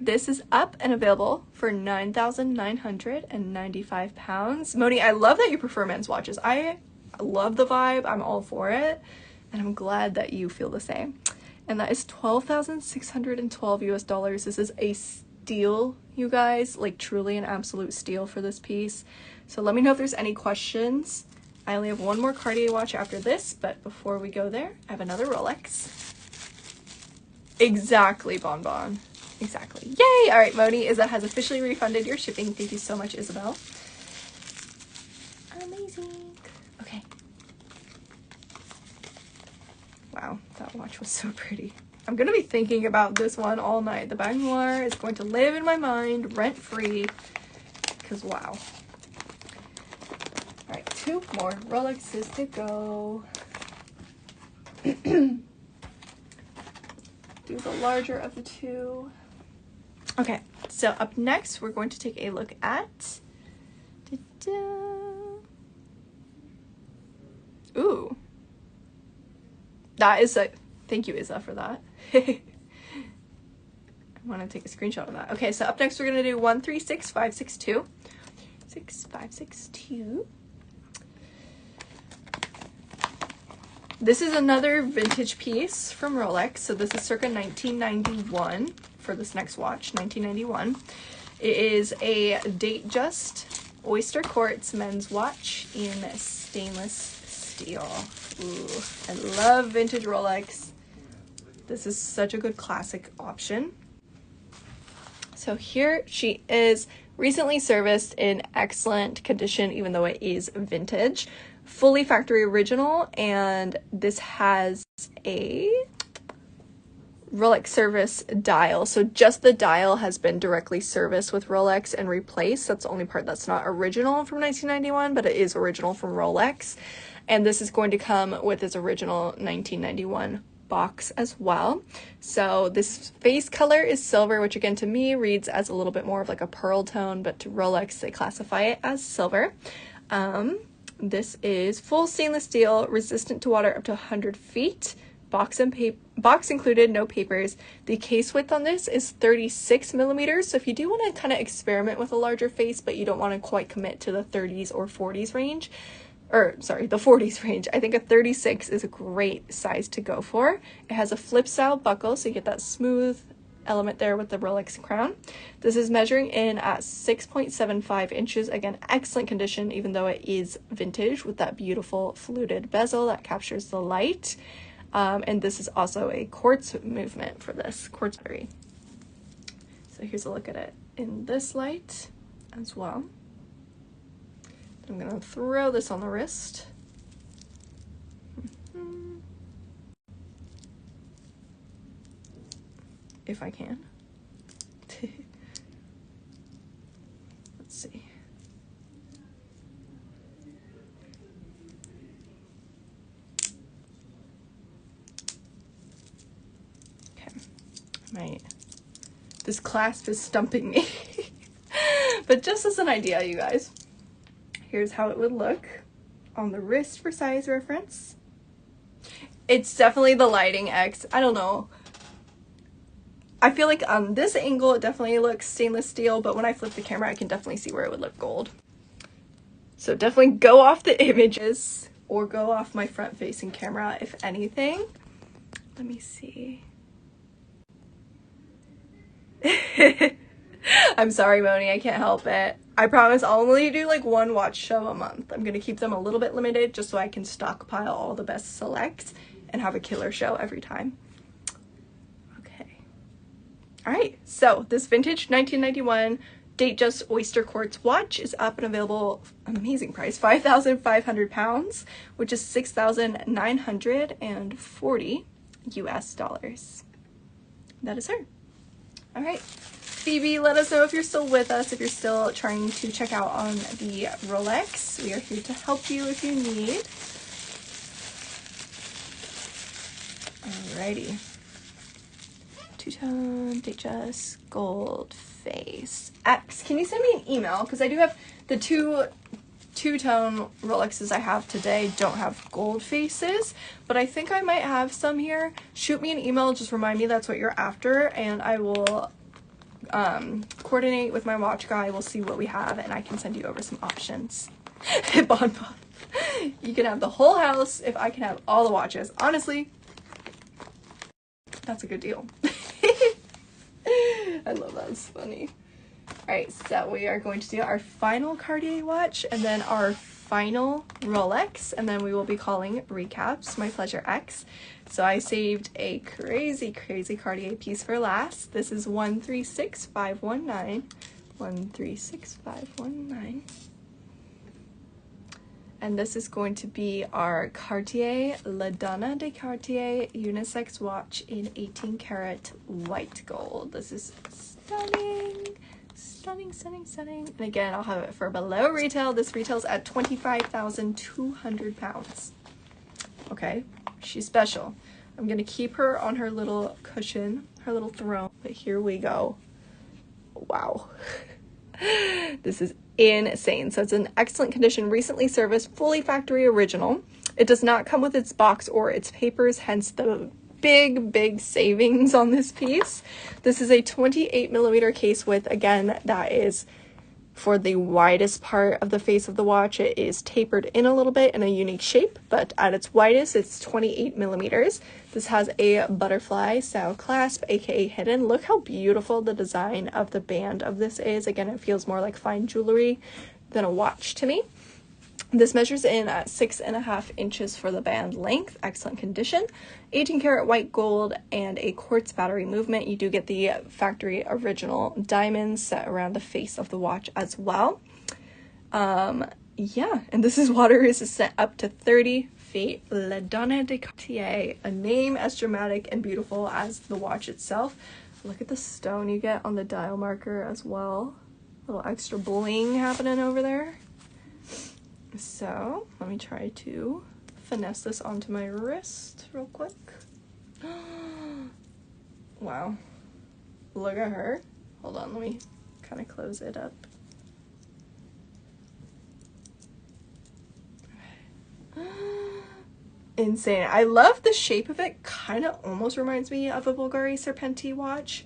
This is up and available for £9,995. Moni, I love that you prefer men's watches. I love the vibe. I'm all for it. And I'm glad that you feel the same. And that is $12,612 US. This is a steal, you guys. Like truly an absolute steal for this piece. So let me know if there's any questions. I only have one more Cartier watch after this, but before we go there, I have another Rolex. Exactly, Bonbon. Exactly. Yay! All right, Moni, Izza has officially refunded your shipping. Thank you so much, Isabel. Amazing. Okay. Wow, that watch was so pretty. I'm gonna be thinking about this one all night. The Bague Noir is going to live in my mind rent-free, because wow. All right, 2 more Rolexes to go. Do the larger of the 2. Okay, so up next, we're going to take a look at... Ooh. That is a... Thank you, Izza, for that. I want to take a screenshot of that. Okay, so up next, we're going to do 136562. 6562. This is another vintage piece from Rolex. So this is circa 1991 for this next watch, 1991. It is a Datejust Oyster Quartz men's watch in stainless steel. Ooh, I love vintage Rolex. This is such a good classic option. So here she is, recently serviced, in excellent condition, even though it is vintage. Fully factory original, and this has a Rolex service dial. So just the dial has been directly serviced with Rolex and replaced. That's the only part that's not original from 1991, but it is original from Rolex. And this is going to come with its original 1991 box as well. So this face color is silver, which again to me reads as a little bit more of like a pearl tone, but to Rolex they classify it as silver. This is full stainless steel, resistant to water up to 100 feet. Box included, no papers. The case width on this is 36 millimeters. So if you do want to kind of experiment with a larger face, but you don't want to quite commit to the 30s or 40s range, or sorry, the 40s range, I think a 36 is a great size to go for. It has a flip style buckle, so you get that smooth element there with the Rolex crown. This is measuring in at 6.75 inches. Again, excellent condition, even though it is vintage, with that beautiful fluted bezel that captures the light. And this is also a quartz movement for this quartz battery. So here's a look at it in this light as well. I'm gonna throw this on the wrist. If I can. Let's see. Okay. This clasp is stumping me. But just as an idea, you guys, here's how it would look on the wrist for size reference. It's definitely the lighting X. I don't know. I feel like on this angle, it definitely looks stainless steel, but when I flip the camera, I can definitely see where it would look gold. So definitely go off the images or go off my front facing camera, if anything. Let me see. I'm sorry, Moni, I can't help it. I promise I'll only do like 1 watch show a month. I'm gonna keep them a little bit limited just so I can stockpile all the best selects and have a killer show every time. All right, so this vintage 1991 Datejust Oyster Quartz watch is up and available, amazing price, £5,500, which is $6,940 US dollars. That is her. All right, Phoebe, let us know if you're still with us, if you're still trying to check out on the Rolex. We are here to help you if you need. Alrighty. Two-tone Datejust gold face X. Can you send me an email? Because I do have the two-tone Rolexes I have today don't have gold faces, but I think I might have some here. Shoot me an email, just remind me that's what you're after, and I will coordinate with my watch guy. We'll see what we have, and I can send you over some options. Bon Bon. You can have the whole house if I can have all the watches. Honestly, that's a good deal. I love that. It's funny. Alright, so we are going to do our final Cartier watch and then our final Rolex, and then we will be calling recaps. My Pleasure X. So I saved a crazy Cartier piece for last. This is 136519. 136519. And this is going to be our Cartier La Donna de Cartier unisex watch in 18 karat white gold. This is stunning. Stunning. And again, I'll have it for below retail. This retails at 25,200 pounds. Okay, she's special. I'm gonna keep her on her little cushion, her little throne, but here we go. Wow. This is insane. So it's in excellent condition, recently serviced, fully factory original. It does not come with its box or its papers, hence the big savings on this piece. This is a 28 millimeter case width. Again, that is for the widest part of the face of the watch. It is tapered in a little bit in a unique shape, but at its widest, it's 28 millimeters. This has a butterfly style clasp, aka hidden. Look how beautiful the design of the band of this is. Again, it feels more like fine jewelry than a watch to me. This measures in at 6.5 inches for the band length, excellent condition, 18 karat white gold, and a quartz battery movement. You do get the factory original diamonds set around the face of the watch as well. Yeah, and this is water resistant up to 30 feet. La Donna de Cartier, a name as dramatic and beautiful as the watch itself. Look at the stone you get on the dial marker as well. A little extra bling happening over there. So let me try to finesse this onto my wrist real quick. Wow, look at her. Hold on, let me kind of close it up. Insane. I love the shape of it. Kind of almost reminds me of a Bulgari Serpenti watch,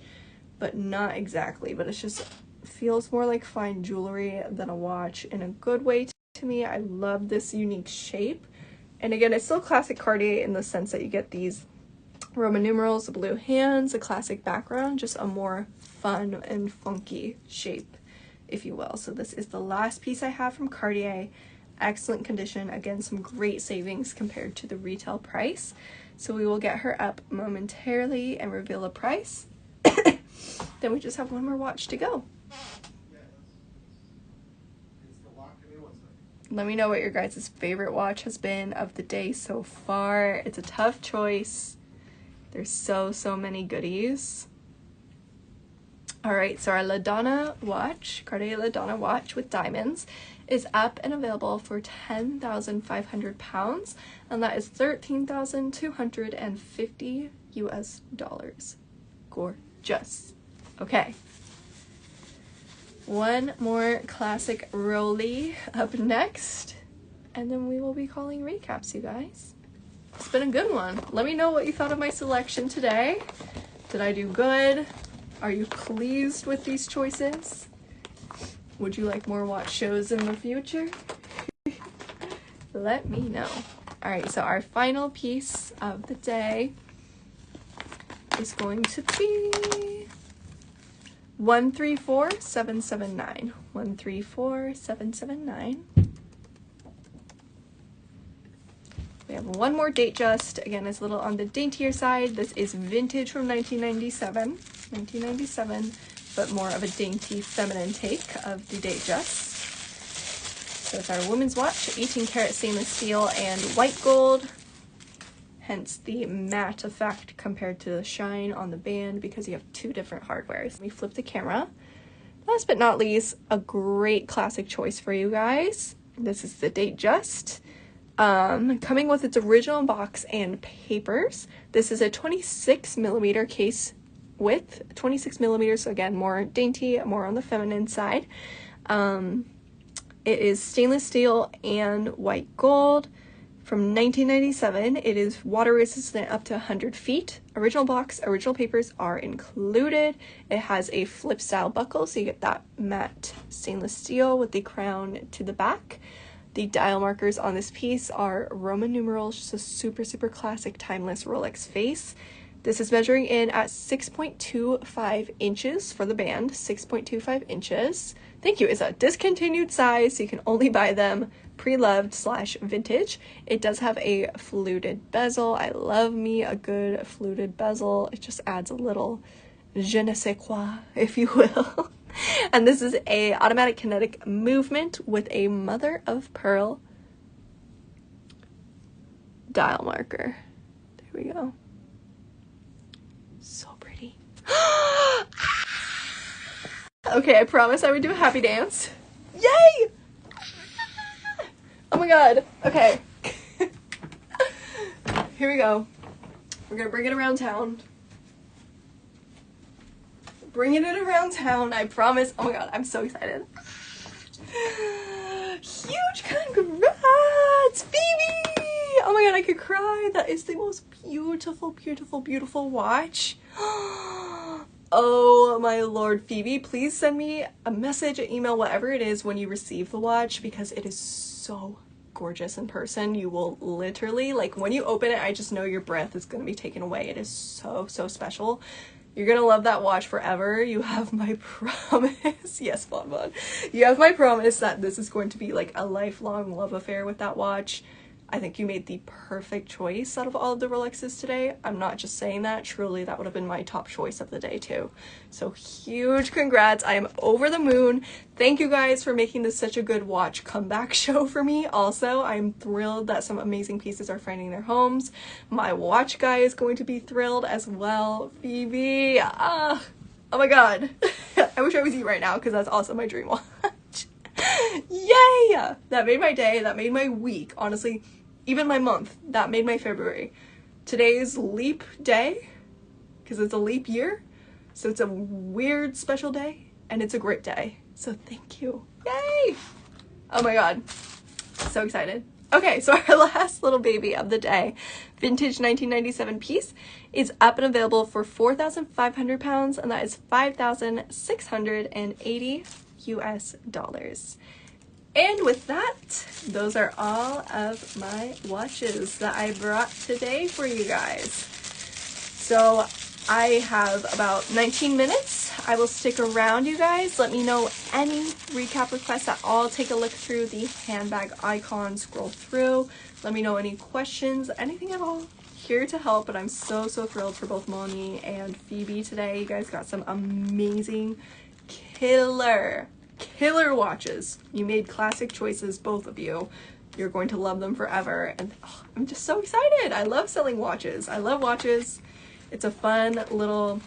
but not exactly. But it just feels more like fine jewelry than a watch in a good way to me. I love this unique shape. And again, it's still classic Cartier in the sense that you get these Roman numerals, the blue hands, a classic background, just a more fun and funky shape, if you will. So this is the last piece I have from Cartier. Excellent condition. Again, some great savings compared to the retail price. So we will get her up momentarily and reveal a price. Then we just have one more watch to go. Let me know what your guys' favorite watch has been of the day so far. It's a tough choice. There's so many goodies. All right, so our La Donna watch, Cartier La Donna watch with diamonds, is up and available for 10,500 pounds, and that is 13,250 US dollars. Gorgeous. Okay. One more classic Rolly up next, and then we will be calling recaps, you guys. It's been a good one. Let me know what you thought of my selection today. Did I do good? Are you pleased with these choices? Would you like more watch shows in the future? Let me know. All right, so our final piece of the day is going to be 134779. 134779. We have one more date just. Again, it's a little on the daintier side. This is vintage from 1997, but more of a dainty feminine take of the date just. So it's our women's watch, 18 karat stainless steel and white gold. Hence the matte effect compared to the shine on the band because you have two different hardwares. Let me flip the camera. Last but not least, a great classic choice for you guys. This is the date just. Coming with its original box and papers. This is a 26 millimeter case width, 26 millimeters, so again, more dainty, more on the feminine side. It is stainless steel and white gold. From 1997, it is water resistant up to 100 feet. Original box, original papers are included. It has a flip style buckle, so you get that matte stainless steel with the crown to the back. The dial markers on this piece are Roman numerals, just a super classic timeless Rolex face. This is measuring in at 6.25 inches for the band, 6.25 inches. Thank you. It's a discontinued size, so you can only buy them pre-loved / vintage. It does have a fluted bezel. I love me a good fluted bezel. It just adds a little je ne sais quoi, if you will. And this is a automatic kinetic movement with a mother of pearl dial marker. There we go. So pretty. Okay, I promised I would do a happy dance. Yay! Oh my god. Okay. Here we go. We're gonna bring it around town. Bringing it around town, I promise. Oh my god, I'm so excited. Huge congrats, Phoebe! Oh my god, I could cry. That is the most beautiful, beautiful, beautiful watch. Oh my lord, Phoebe, please send me a message, an email, whatever it is when you receive the watch, because it is so gorgeous in person. You will literally, like, when you open it, I just know your breath is going to be taken away. It is so, so special. You're gonna love that watch forever. You have my promise. Yes, Bon Bon. You have my promise that this is going to be like a lifelong love affair with that watch. I think you made the perfect choice out of all of the Rolexes today. I'm not just saying that. Truly, that would have been my top choice of the day too. So huge congrats. I am over the moon. Thank you guys for making this such a good watch comeback show for me. Also, I'm thrilled that some amazing pieces are finding their homes. My watch guy is going to be thrilled as well. Phoebe, oh my god. I wish I was you right now because that's also my dream watch. Yay! That made my day. That made my week. Honestly, even my month. That made my February. Today's leap day because it's a leap year. So it's a weird special day and it's a great day. So thank you. Yay! Oh my god. So excited. Okay, so our last little baby of the day, vintage 1997 piece, is up and available for 4,500 pounds, and that is 5,680 US dollars. And with that, those are all of my watches that I brought today for you guys. So I have about 19 minutes. I will stick around, you guys. Let me know any recap requests at all. Take a look through the handbag icon, scroll through. Let me know any questions, anything at all. Here to help, but I'm so, so thrilled for both Moni and Phoebe today. You guys got some amazing killer watches. You made classic choices, both of you. You're going to love them forever. And I'm just so excited. I love selling watches. I love watches. It's a fun little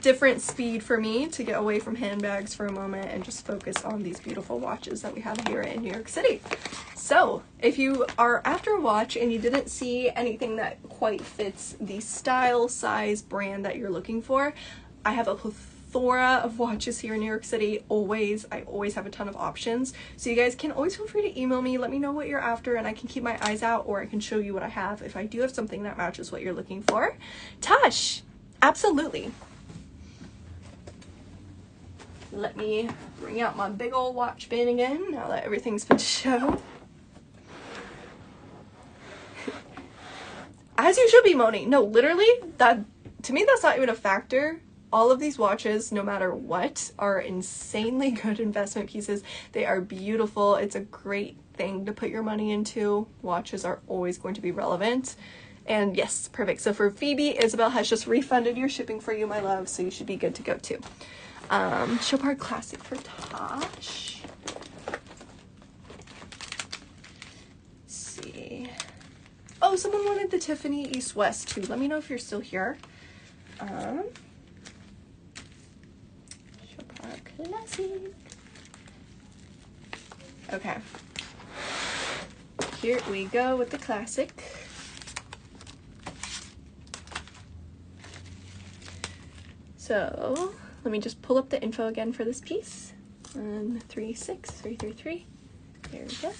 different speed for me to get away from handbags for a moment and just focus on these beautiful watches that we have here in New York City. So if you are after a watch and you didn't see anything that quite fits the style, size, brand that you're looking for, I have a plethora of watches here in New York City. I always have a ton of options. So you guys can always feel free to email me, let me know what you're after, and I can keep my eyes out, or I can show you what I have if I do have something that matches what you're looking for. Tosh, absolutely. Let me bring out my big old watch bin again now that everything's been shown. As you should be, Moni. No, literally, that to me that's not even a factor. All of these watches, no matter what, are insanely good investment pieces. They are beautiful. It's a great thing to put your money into. Watches are always going to be relevant. And yes, perfect. So for Phoebe, Isabel has just refunded your shipping for you, my love, so you should be good to go too. Chopard Classic for Tosh. Let's see. Oh, someone wanted the Tiffany East West too. Let me know if you're still here. Chopard Classic. Okay. Here we go with the classic. So let me just pull up the info again for this piece. 136333. There we go.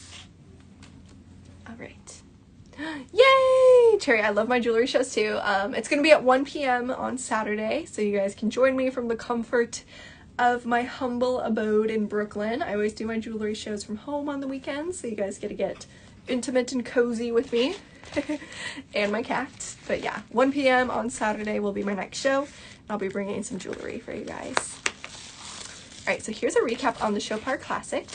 All right. Yay! Cherry, I love my jewelry shows too. It's going to be at 1 p.m. on Saturday, so you guys can join me from the comfort of my humble abode in Brooklyn. I always do my jewelry shows from home on the weekends, so you guys get to get intimate and cozy with me and my cat. But yeah, 1 p.m. on Saturday will be my next show. I'll be bringing in some jewelry for you guys. All right, so here's a recap on the Chopard Classic.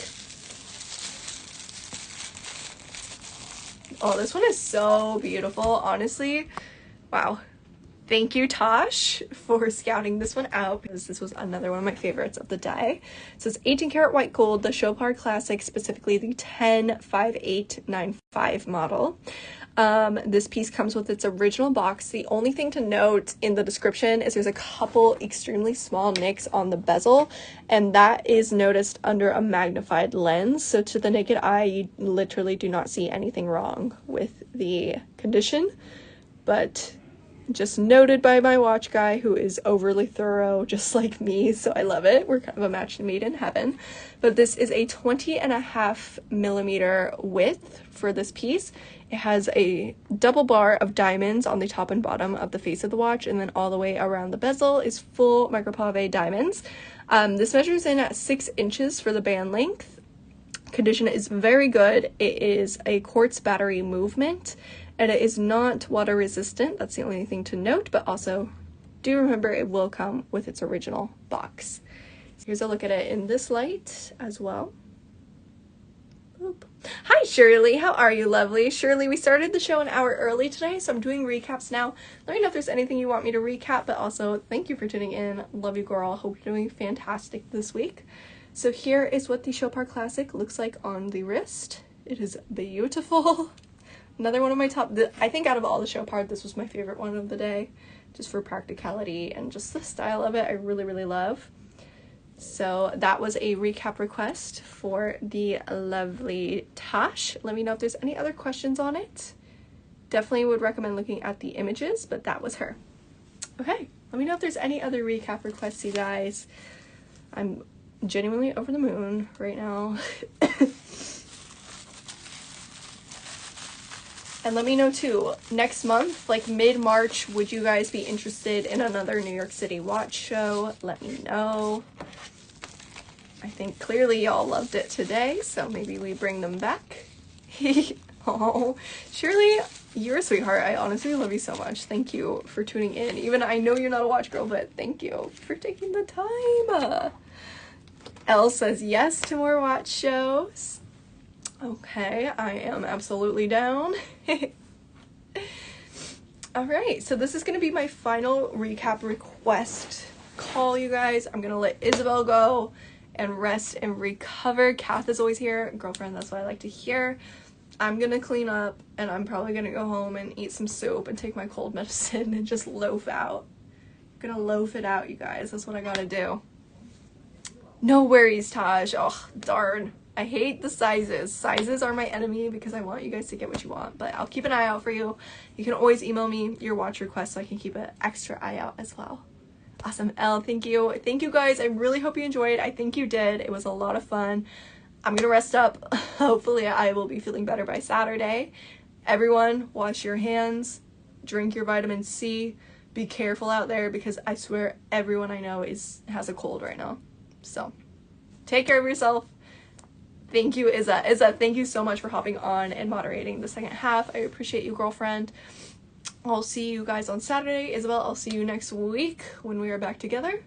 Oh, this one is so beautiful, honestly. Wow. Thank you, Tosh, for scouting this one out, because this was another one of my favorites of the day. So it's 18 karat white gold, the Chopard Classic, specifically the 105895 model. This piece comes with its original box. The only thing to note in the description is there's a couple extremely small nicks on the bezel, and that is noticed under a magnified lens. So to the naked eye, you literally do not see anything wrong with the condition, but just noted by my watch guy, who is overly thorough just like me, so I love it. We're kind of a match made in heaven. But this is a 20.5 millimeter width for this piece. It has a double bar of diamonds on the top and bottom of the face of the watch, and then all the way around the bezel is full micropave diamonds. This measures in at 6 inches for the band length. Condition is very good. It is a quartz battery movement, and it is not water resistant. That's the only thing to note, but also do remember it will come with its original box. So here's a look at it in this light as well. Boop. Hi Shirley, how are you, lovely? Shirley, we started the show an hour early today, so I'm doing recaps now. Let me know if there's anything you want me to recap, but also thank you for tuning in. Love you, girl. Hope you're doing fantastic this week. So here is what the Chopard Classic looks like on the wrist. It is beautiful. Another one of my top, I think out of all the Chopard, this was my favorite one of the day, just for practicality and just the style of it. I really, really love. So that was a recap request for the lovely Tosh. Let me know if there's any other questions on it. Definitely would recommend looking at the images, but that was her. Okay, let me know if there's any other recap requests, you guys. I'm genuinely over the moon right now. And let me know too, next month, like mid-March, would you guys be interested in another New York City watch show? Let me know. I think clearly y'all loved it today, so maybe we bring them back. Oh, Shirley, you're a sweetheart. I honestly love you so much. Thank you for tuning in. Even I know you're not a watch girl, but thank you for taking the time. Elle says yes to more watch shows. Okay, I am absolutely down. Alright, so this is going to be my final recap request call, you guys. I'm going to let Isabel go and rest and recover. Kath is always here. Girlfriend, that's what I like to hear. I'm going to clean up, and I'm probably going to go home and eat some soup and take my cold medicine and just loaf out. I'm going to loaf it out, you guys. That's what I got to do. No worries, Taj. Oh, darn. I hate the sizes. Sizes are my enemy because I want you guys to get what you want, but I'll keep an eye out for you. You can always email me your watch requests so I can keep an extra eye out as well. Awesome, Elle, thank you. Thank you, guys. I really hope you enjoyed. I think you did. It was a lot of fun. I'm gonna rest up. Hopefully I will be feeling better by Saturday. Everyone, wash your hands, drink your vitamin C, be careful out there because I swear everyone I know has a cold right now. So take care of yourself. Thank you, Izza. Izza, thank you so much for hopping on and moderating the second half. I appreciate you, girlfriend. I'll see you guys on Saturday. Isabel, I'll see you next week when we are back together.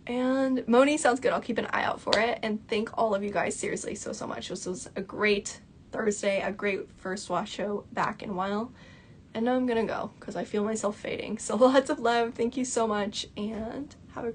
And Moni sounds good. I'll keep an eye out for it. And thank all of you guys seriously so much. This was a great Thursday, a great first watch show back in a while. And now I'm gonna go because I feel myself fading. So lots of love. Thank you so much and have a great